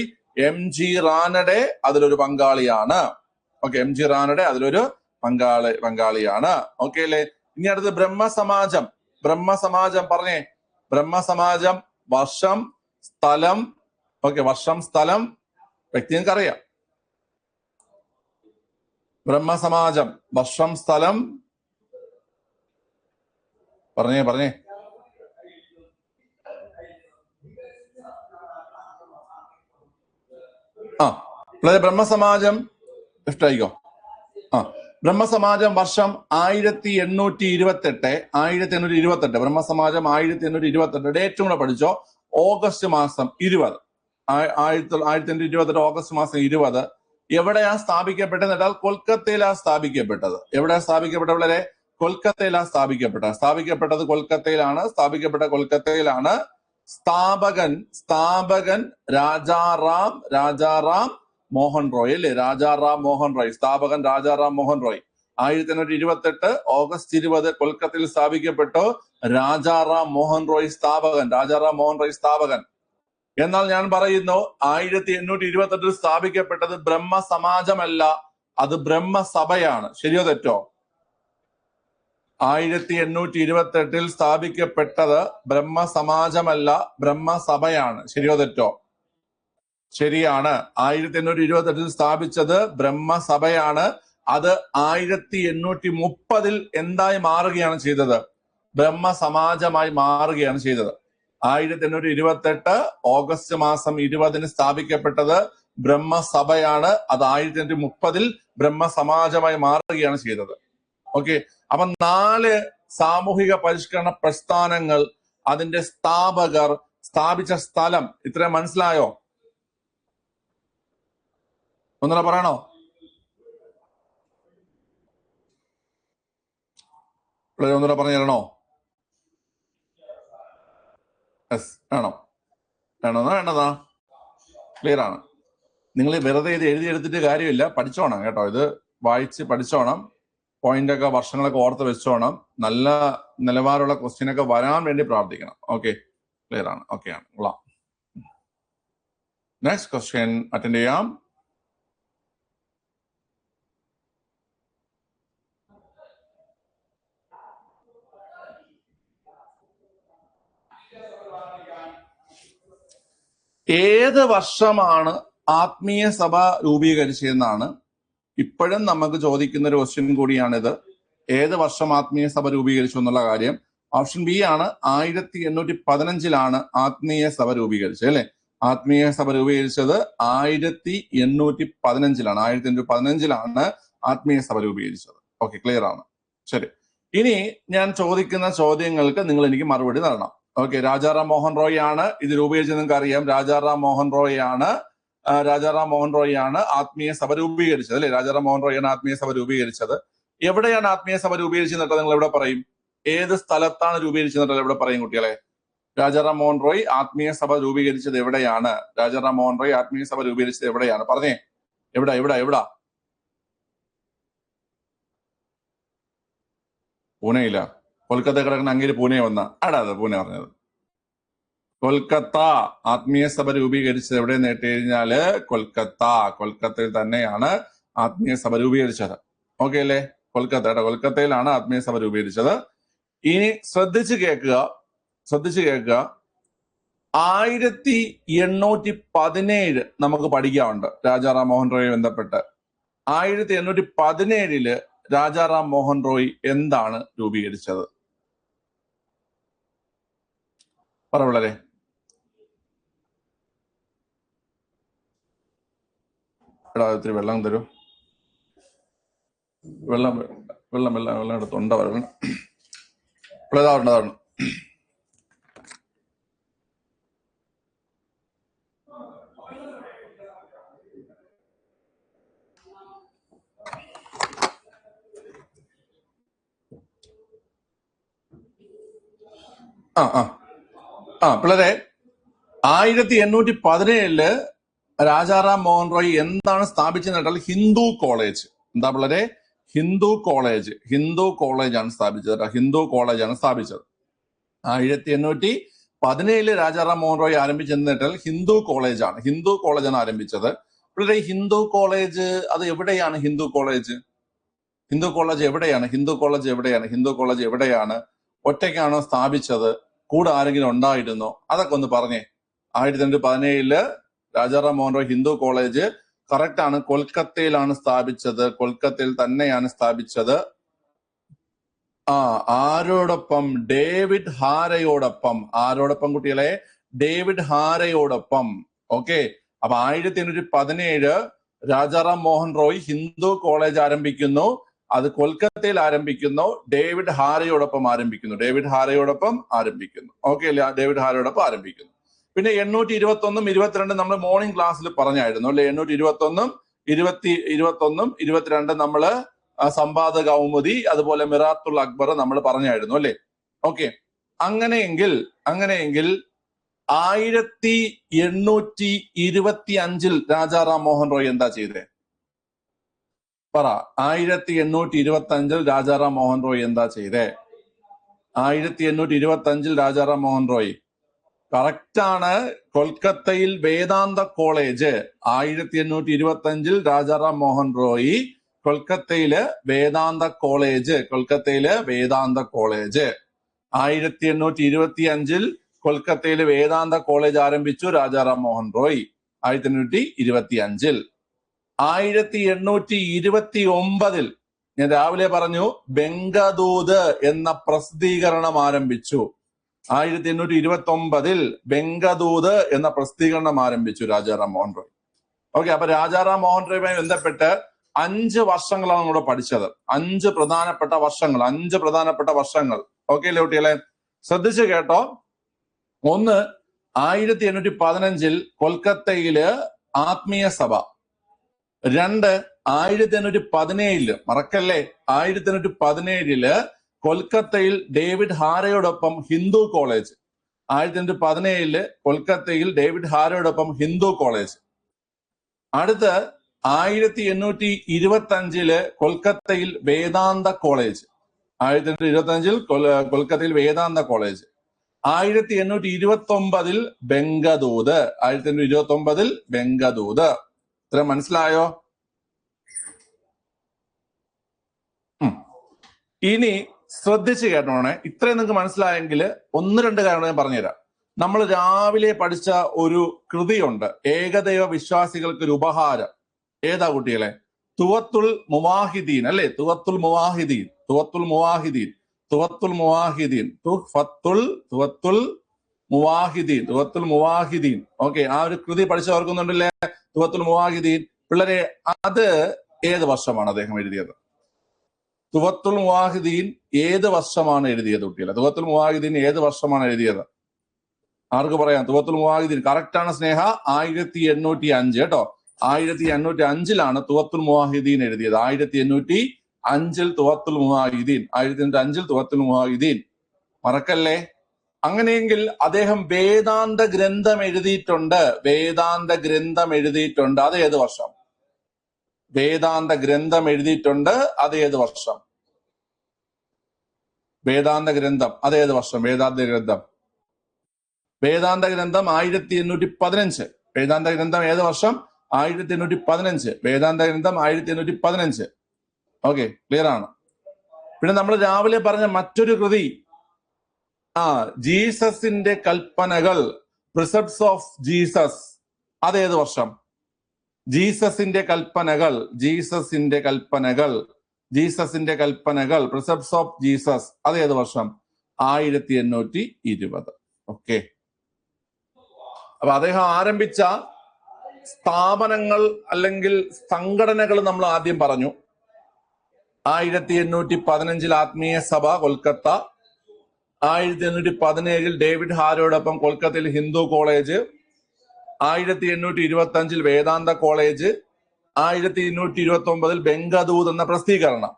എം ജി റാനഡെ അതിലൊരു പങ്കാളിയാണ്. ഓക്കെ, എം ജി റാനഡെ അതിലൊരു പങ്കാളിയാണ്. ഓക്കെ അല്ലേ? ഇനി അടുത്ത് ബ്രഹ്മസമാജം പറഞ്ഞേ. ബ്രഹ്മസമാജം വർഷം, സ്ഥലം. ഓക്കെ, വർഷം, സ്ഥലം, വ്യക്തി നിങ്ങൾക്കറിയാം. ബ്രഹ്മസമാജം വർഷം, സ്ഥലം പറഞ്ഞേ. ബ്രഹ്മസമാജം ഇഷ്ടായിക്കോ. ബ്രഹ്മസമാജം വർഷം 1828. ബ്രഹ്മസമാജം 1828. ഡേറ്റും കൂടെ പഠിച്ചോ. ഓഗസ്റ്റ് മാസം 20. 1828 ഓഗസ്റ്റ് മാസം 20. എവിടെയാ സ്ഥാപിക്കപ്പെട്ടത് എന്നാൽ കൊൽക്കത്തയിലാണ് സ്ഥാപിക്കപ്പെട്ടത്. എവിടെയാ സ്ഥാപിക്കപ്പെട്ട വളരെ? കൊൽക്കത്തയിലാണ് സ്ഥാപിക്കപ്പെട്ടത് കൊൽക്കത്തയിലാണ്. സ്ഥാപകൻ രാജാറാം മോഹൻ റോയ് അല്ലേ? സ്ഥാപകൻ രാജാറാം മോഹൻ റോയ് 1828 ഓഗസ്റ്റ് 20 കൊൽക്കത്തയിൽ സ്ഥാപിക്കപ്പെട്ടു. രാജാറാം മോഹൻ റോയ് സ്ഥാപകൻ. എന്നാൽ ഞാൻ പറയുന്നു 1828 സ്ഥാപിക്കപ്പെട്ടത് ബ്രഹ്മസമാജമല്ല, അത് ബ്രഹ്മസഭയാണ്. ശരിയോ തെറ്റോ? 1828 സ്ഥാപിക്കപ്പെട്ടത് ബ്രഹ്മസമാജമല്ല, ബ്രഹ്മസഭയാണ്. ശരിയോ തെറ്റോ? ശരിയാണ്. 1828 സ്ഥാപിച്ചത് ബ്രഹ്മസഭയാണ്. അത് 1830 എന്തായി മാറുകയാണ് ചെയ്തത്? ബ്രഹ്മസമാജമായി മാറുകയാണ് ചെയ്തത്. 1828 ഓഗസ്റ്റ് മാസം 20 സ്ഥാപിക്കപ്പെട്ടത് ബ്രഹ്മസഭയാണ്. അത് 1830 ബ്രഹ്മസമാജമായി മാറുകയാണ് ചെയ്തത്. ഓക്കെ, അപ്പൊ 4 സാമൂഹിക പരിഷ്കരണ പ്രസ്ഥാനങ്ങൾ, അതിന്റെ സ്ഥാപകർ, സ്ഥാപിച്ച സ്ഥലം, ഇത്രയും മനസ്സിലായോ? ഒന്നുകൂടെ പറയണോ? ഒന്നുകൂടെ പറഞ്ഞു തരണോ? വേണ്ടതാ? ക്ലിയർ ആണ്. നിങ്ങൾ വെറുതെ ഇത് എഴുതിയെടുത്തിട്ട് കാര്യമില്ല, പഠിച്ചോണം കേട്ടോ. ഇത് വായിച്ച് പഠിച്ചോണം. പോയിന്റൊക്കെ വർഷങ്ങളൊക്കെ ഓർത്ത് വെച്ചോണം. നല്ല നിലവാരമുള്ള ക്വസ്റ്റ്യനൊക്കെ വരാൻ വേണ്ടി പ്രാർത്ഥിക്കണം. ഓക്കെ, ക്ലിയർ ആണ്. ഓക്കെ ആണ്. നെക്സ്റ്റ് ക്വസ്റ്റ്യൻ അറ്റൻഡ് ചെയ്യാം. ഏത് വർഷമാണ് ആത്മീയ സഭ രൂപീകരിച്ചതെന്നാണ് ഇപ്പോഴും നമുക്ക് ചോദിക്കുന്ന ഒരു ക്വസ്റ്റ്യൻ കൂടിയാണിത്. ഏത് വർഷം ആത്മീയ സഭ രൂപീകരിച്ചു എന്നുള്ള കാര്യം. ഓപ്ഷൻ ബി ആണ് 1815 ആത്മീയ സഭ രൂപീകരിച്ചത് അല്ലെ? ആത്മീയ സഭ രൂപീകരിച്ചത് 1815 1815 ആത്മീയ സഭ രൂപീകരിച്ചത്. ഓക്കെ, ക്ലിയർ ആണ്. ശരി, ഇനി ഞാൻ ചോദിക്കുന്ന ചോദ്യങ്ങൾക്ക് നിങ്ങൾ എനിക്ക് മറുപടി തരണം. ഓക്കെ, രാജാറാം മോഹൻ റോയ് ആണ് ഇത് രൂപീകരിച്ചത്. നിങ്ങൾക്ക് അറിയാം, രാജാറാം മോഹൻ റോയ് ആണ് ആത്മീയ സഭ രൂപീകരിച്ചത് അല്ലെ? രാജാറാം മോഹൻ റോയ് ആണ് ആത്മീയ സഭ രൂപീകരിച്ചത്. എവിടെയാണ് ആത്മീയ സഭ രൂപീകരിച്ചെന്നിട്ട് നിങ്ങൾ എവിടെ പറയും? ഏത് സ്ഥലത്താണ് രൂപീകരിച്ചെന്നിട്ട് എവിടെ പറയും കുട്ടികളെ? രാജാറാം മോഹൻ റോയ് ആത്മീയ സഭ രൂപീകരിച്ചത് എവിടെയാണ്? രാജാറാം മോഹൻ റോയ് ആത്മീയ സഭ രൂപീകരിച്ചത് എവിടെയാണ്? പറഞ്ഞേ. എവിടാ? പൂനെയില്ല. കൊൽക്കത്ത കിടക്കുന്ന അങ്ങേര് പൂനെ വന്ന ആടാ പൂനെ പറഞ്ഞത്. കൊൽക്കത്ത ആത്മീയ സഭ രൂപീകരിച്ചത് എവിടെ നേട്ടി കഴിഞ്ഞാല് കൊൽക്കത്തയിൽ തന്നെയാണ് ആത്മീയ സഭ രൂപീകരിച്ചത്. ഓക്കെ അല്ലേ? കൊൽക്കത്തയിലാണ് ആത്മീയ സഭ രൂപീകരിച്ചത്. ഇനി ശ്രദ്ധിച്ചു കേൾക്കുക 1817 നമുക്ക് പഠിക്കാറുണ്ട് രാജാറാം മോഹൻ റോയി ബന്ധപ്പെട്ട്. 1817 രാജാറാം മോഹൻ റോയ് എന്താണ് രൂപീകരിച്ചത്? പറ വളരെ. എടാ ഇത്തിരി വെള്ളം തരൂ. വെള്ളം എടുത്തുണ്ട വെള്ളം ഇതാവണം. പിള്ളേരെ 1817 രാജാറാം മോഹൻ റോയ് എന്താണ് സ്ഥാപിച്ചെന്ന് കേട്ടാൽ ഹിന്ദു കോളേജ്. എന്താ പിള്ളേരെ? ഹിന്ദു കോളേജാണ് സ്ഥാപിച്ചത്. ഹിന്ദു കോളേജാണ് സ്ഥാപിച്ചത്. 1817 രാജാറാം മോഹൻ റോയ് ആരംഭിച്ചെന്ന് കേട്ടാൽ ഹിന്ദു കോളേജാണ് ആരംഭിച്ചത്. പിള്ളേരെ ഹിന്ദു കോളേജ് അത് എവിടെയാണ്? ഹിന്ദു കോളേജ് എവിടെയാണ്? ഒറ്റയ്ക്കാണോ സ്ഥാപിച്ചത്? കൂടെ ആരെങ്കിലും ഉണ്ടായിരുന്നോ? അതൊക്കെ ഒന്ന് പറഞ്ഞേ. 1817 രാജാറാം മോഹൻ റോയ് ഹിന്ദു കോളേജ് കറക്റ്റ് ആണ്, കൊൽക്കത്തയിലാണ് സ്ഥാപിച്ചത്. കൊൽക്കത്തയിൽ തന്നെയാണ് സ്ഥാപിച്ചത്. ആരോടൊപ്പം? ഡേവിഡ് ഹാരയോടൊപ്പം. ആരോടൊപ്പം കുട്ടികളെ? ഡേവിഡ് ഹാരയോടൊപ്പം. ഓക്കെ. അപ്പൊ 1817 രാജാറാം മോഹൻ റോയ് ഹിന്ദു കോളേജ് ആരംഭിക്കുന്നു. അത് കൊൽക്കത്തയിൽ ആരംഭിക്കുന്നു. ഡേവിഡ് ഹാരയോടൊപ്പം ആരംഭിക്കുന്നു. ഓക്കെ അല്ലേ? ഡേവിഡ് ഹാരയോടൊപ്പം ആരംഭിക്കുന്നു. പിന്നെ 821 22 നമ്മൾ മോർണിംഗ് ക്ലാസ്സിൽ പറഞ്ഞായിരുന്നു അല്ലെ? 821 22 നമ്മള് സമ്പാദ കൗമുദി അതുപോലെ മിറാത്തുൽ അക്ബർ നമ്മൾ പറഞ്ഞായിരുന്നു അല്ലെ? ഓക്കെ. അങ്ങനെയെങ്കിൽ 1825 രാജാറാം മോഹൻ റോയ് എന്താ ചെയ്തേ? പറ. 1825 രാജാറാം മോഹൻ റോയ് എന്താ ചെയ്തേ? 1825 രാജാറാം മോഹൻ റോയ് കറക്റ്റാണ്. കൊൽക്കത്തയിൽ വേദാന്ത കോളേജ്. 1825 രാജാറാം മോഹൻ റോയ് കൊൽക്കത്തയില് വേദാന്ത കോളേജ്. 1825 കൊൽക്കത്തയില് വേദാന്ത കോളേജ് ആരംഭിച്ചു രാജാറാം മോഹൻ റോയ്. 1825 1829 ഞാൻ രാവിലെ പറഞ്ഞു ബംഗദൂത് എന്ന പ്രസിദ്ധീകരണം ആരംഭിച്ചു. 1829 ബംഗദൂത് എന്ന പ്രസിദ്ധീകരണം ആരംഭിച്ചു രാജാറാം മോഹൻ റോയ്. ഓക്കെ. അപ്പൊ രാജാറാം മോഹൻ റോയുമായി ബന്ധപ്പെട്ട് 5 വർഷങ്ങളാണ് നമ്മൾ പഠിച്ചത്. 5 പ്രധാനപ്പെട്ട വർഷങ്ങൾ. ഓക്കെ അല്ലേ കുട്ടികളെ? ശ്രദ്ധിച്ചു കേട്ടോ. 1 1815 കൊൽക്കത്തയില് ആത്മീയ സഭ. 2 1817 മറക്കല്ലേ, 1817 കൊൽക്കത്തയിൽ ഡേവിഡ് ഹാരയോടൊപ്പം ഹിന്ദു കോളേജ്. 1817 കൊൽക്കത്തയിൽ ഡേവിഡ് ഹാരയോടൊപ്പം ഹിന്ദു കോളേജ്. അടുത്ത് 1825 കൊൽക്കത്തയിൽ വേദാന്ത കോളേജ്. 1825 കൊൽക്കത്തയിൽ വേദാന്ത കോളേജ്. 1829 ബംഗദൂത്. 1829 ബംഗദൂത്. ഇത്ര മനസ്സിലായോ? ഇനി ശ്രദ്ധിച്ച് കേട്ടോണേ. ഇത്രയും നിങ്ങൾക്ക് മനസ്സിലായെങ്കിൽ 1-2 കാര്യങ്ങൾ ഞാൻ പറഞ്ഞുതരാം. നമ്മൾ രാവിലെ പഠിച്ച ഒരു കൃതിയുണ്ട്, ഏകദൈവ വിശ്വാസികൾക്ക് ഒരു ഉപഹാരം. ഏതാ കുട്ടികളെ? തുവത്തുൽ മുവാഹിദീൻ അല്ലെ? തുവത്തുൽ മുവാഹിദീൻ. ഓക്കെ. ആ ഒരു കൃതി പഠിച്ചു ഓർക്കുന്നുണ്ടല്ലേ? തുവത്തുൽ മുവാഹിദീൻ. പിള്ളേരെ അത് ഏത് വർഷമാണ് അദ്ദേഹം എഴുതിയത്? തുവത്തുൽ മുവാഹിദീൻ ഏത് വർഷമാണ് എഴുതിയത് കുട്ടികളെ? തുവത്തുൽ മുവാഹിദീൻ ഏത് വർഷമാണ് എഴുതിയത്? ആർക്ക് പറയാം? തുവത്തുൽ മുവാഹിദീൻ കറക്റ്റ് ആണ് സ്നേഹ. 1805 കേട്ടോ. 1805 തുവത്തുൽ മുവാഹിദീൻ എഴുതിയത്. 1805 തുവത്തുൽ മുവാഹിദീൻ. 1805 തുവത്തുൽ മുവാഹിദീൻ. മറക്കല്ലേ. അങ്ങനെയെങ്കിൽ അദ്ദേഹം വേദാന്ത ഗ്രന്ഥം എഴുതിയിട്ടുണ്ട്. അത് ഏത് വർഷം? വേദാന്ത ഗ്രന്ഥം എഴുതിയിട്ടുണ്ട്. അത് ഏത് വർഷം? വേദാന്ത ഗ്രന്ഥം. വേദാന്ത ഗ്രന്ഥം 1815. വേദാന്ത ഗ്രന്ഥം ഏത് വർഷം? 1815. വേദാന്ത ഗ്രന്ഥം 1815. ഓക്കെ, ക്ലിയർ ആണ്. പിന്നെ നമ്മൾ രാവിലെ പറഞ്ഞ മറ്റൊരു കൃതി, ജീസസിന്റെ കൽപ്പനകൾ, പ്രിസെപ്റ്റ്സ് ഓഫ് ജീസസ്, അതേത് വർഷം? ജീസസിന്റെ കൽപ്പനകൾ, ജീസസിന്റെ കൽപ്പനകൾ, ജീസസിന്റെ കൽപ്പനകൾ, പ്രിസെപ്റ്റ്സ് ഓഫ് ജീസസ്, അതേത് വർഷം? 1820. ഓക്കെ, അപ്പൊ അദ്ദേഹം ആരംഭിച്ച സ്ഥാപനങ്ങൾ അല്ലെങ്കിൽ സംഘടനകൾ നമ്മൾ ആദ്യം പറഞ്ഞു. 1815 ആത്മീയ സഭ കൊൽക്കത്ത, 1817 ഡേവിഡ് ഹാരോടൊപ്പം കൊൽക്കത്തയിൽ ഹിന്ദു കോളേജ്, 1825 വേദാന്ത കോളേജ്, 1829 ബംഗദൂത് എന്ന പ്രസിദ്ധീകരണം.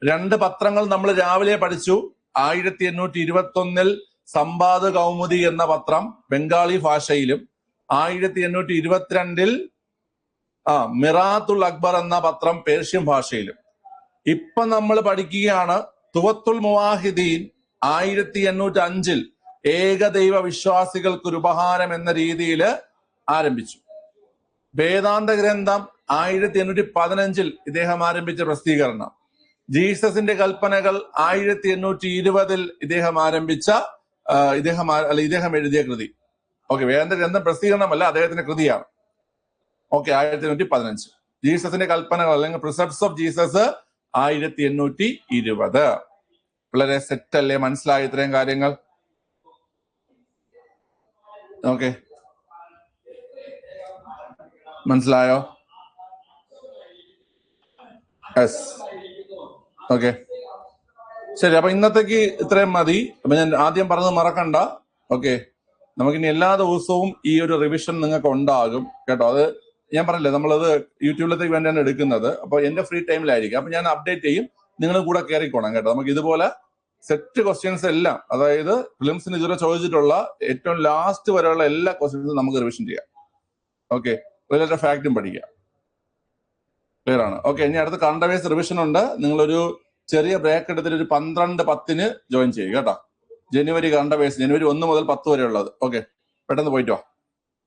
2 പത്രങ്ങൾ നമ്മൾ രാവിലെ പഠിച്ചു. 1821 സമ്പാദ് കൗമുദി എന്ന പത്രം ബംഗാളി ഭാഷയിലും, 1822 മിറാത്തുൽ അക്ബർ എന്ന പത്രം പേർഷ്യൻ ഭാഷയിലും. ഇപ്പൊ നമ്മൾ പഠിക്കുകയാണ് തുവത്തുൽ മുവാഹിദീൻ 1805 ഏകദൈവ വിശ്വാസികൾക്ക് ഒരു ഉപഹാരം എന്ന രീതിയിൽ ആരംഭിച്ചു. വേദാന്ത ഗ്രന്ഥം 1815 ഇദ്ദേഹം ആരംഭിച്ച പ്രസിദ്ധീകരണം. ജീസസിന്റെ കൽപ്പനകൾ 1820 ഇദ്ദേഹം ആരംഭിച്ച ഇദ്ദേഹം എഴുതിയ കൃതി. ഓക്കെ, വേദാന്ത ഗ്രന്ഥം പ്രസിദ്ധീകരണമല്ല, അദ്ദേഹത്തിന്റെ കൃതിയാണ്. ഓക്കെ, 1815 ജീസസിന്റെ കൽപ്പനകൾ അല്ലെങ്കിൽ പ്രിസെപ്റ്റ്സ് ഓഫ് ജീസസ് 1820. വളരെ സെറ്റ് അല്ലേ? മനസ്സിലായി ഇത്രയും കാര്യങ്ങൾ? ഓക്കെ, മനസ്സിലായോ? യെസ്, ഓക്കെ, ശരി. അപ്പൊ ഇന്നത്തേക്ക് ഇത്രയും മതി. അപ്പൊ ഞാൻ ആദ്യം പറഞ്ഞത് മറക്കണ്ട. ഓക്കെ, നമുക്കിനി എല്ലാ ദിവസവും ഈ ഒരു റിവിഷൻ നിങ്ങൾക്ക് ഉണ്ടാകും കേട്ടോ. അത് ഞാൻ പറഞ്ഞില്ലേ, നമ്മളത് യൂട്യൂബിലത്തേക്ക് വേണ്ടിയാണ് എടുക്കുന്നത്. അപ്പൊ എന്റെ ഫ്രീ ടൈമിലായിരിക്കും. അപ്പൊ ഞാൻ അപ്ഡേറ്റ് ചെയ്യും, നിങ്ങൾ കൂടെ കയറിക്കോണം കേട്ടോ. നമുക്ക് ഇതുപോലെ സെറ്റ് ക്വസ്റ്റ്യൻസ് എല്ലാം, അതായത് ഫിലിംസിന് ഇതുവരെ ചോദിച്ചിട്ടുള്ള ഏറ്റവും ലാസ്റ്റ് വരെയുള്ള എല്ലാ ക്വസ്റ്റ്യൻസും നമുക്ക് റിവിഷൻ ചെയ്യാം. ഓക്കെ, റിലേറ്റഡ് ഫാക്റ്റും പഠിക്കാം. ക്ലിയർ ആണ്? ഓക്കെ, ഇനി അടുത്ത കറണ്ട് അഫയേഴ്സ് റിവിഷൻ ഉണ്ട്. നിങ്ങളൊരു ചെറിയ ബ്രേക്ക് എടുത്തിട്ട് ഒരു 12:10 ജോയിൻ ചെയ്യുക കേട്ടോ. ജനുവരി കറണ്ട് അഫയേഴ്സ്, ജനുവരി 1 മുതൽ 10 വരെ ഉള്ളത്. ഓക്കെ, പെട്ടെന്ന് പോയിട്ട് വാ.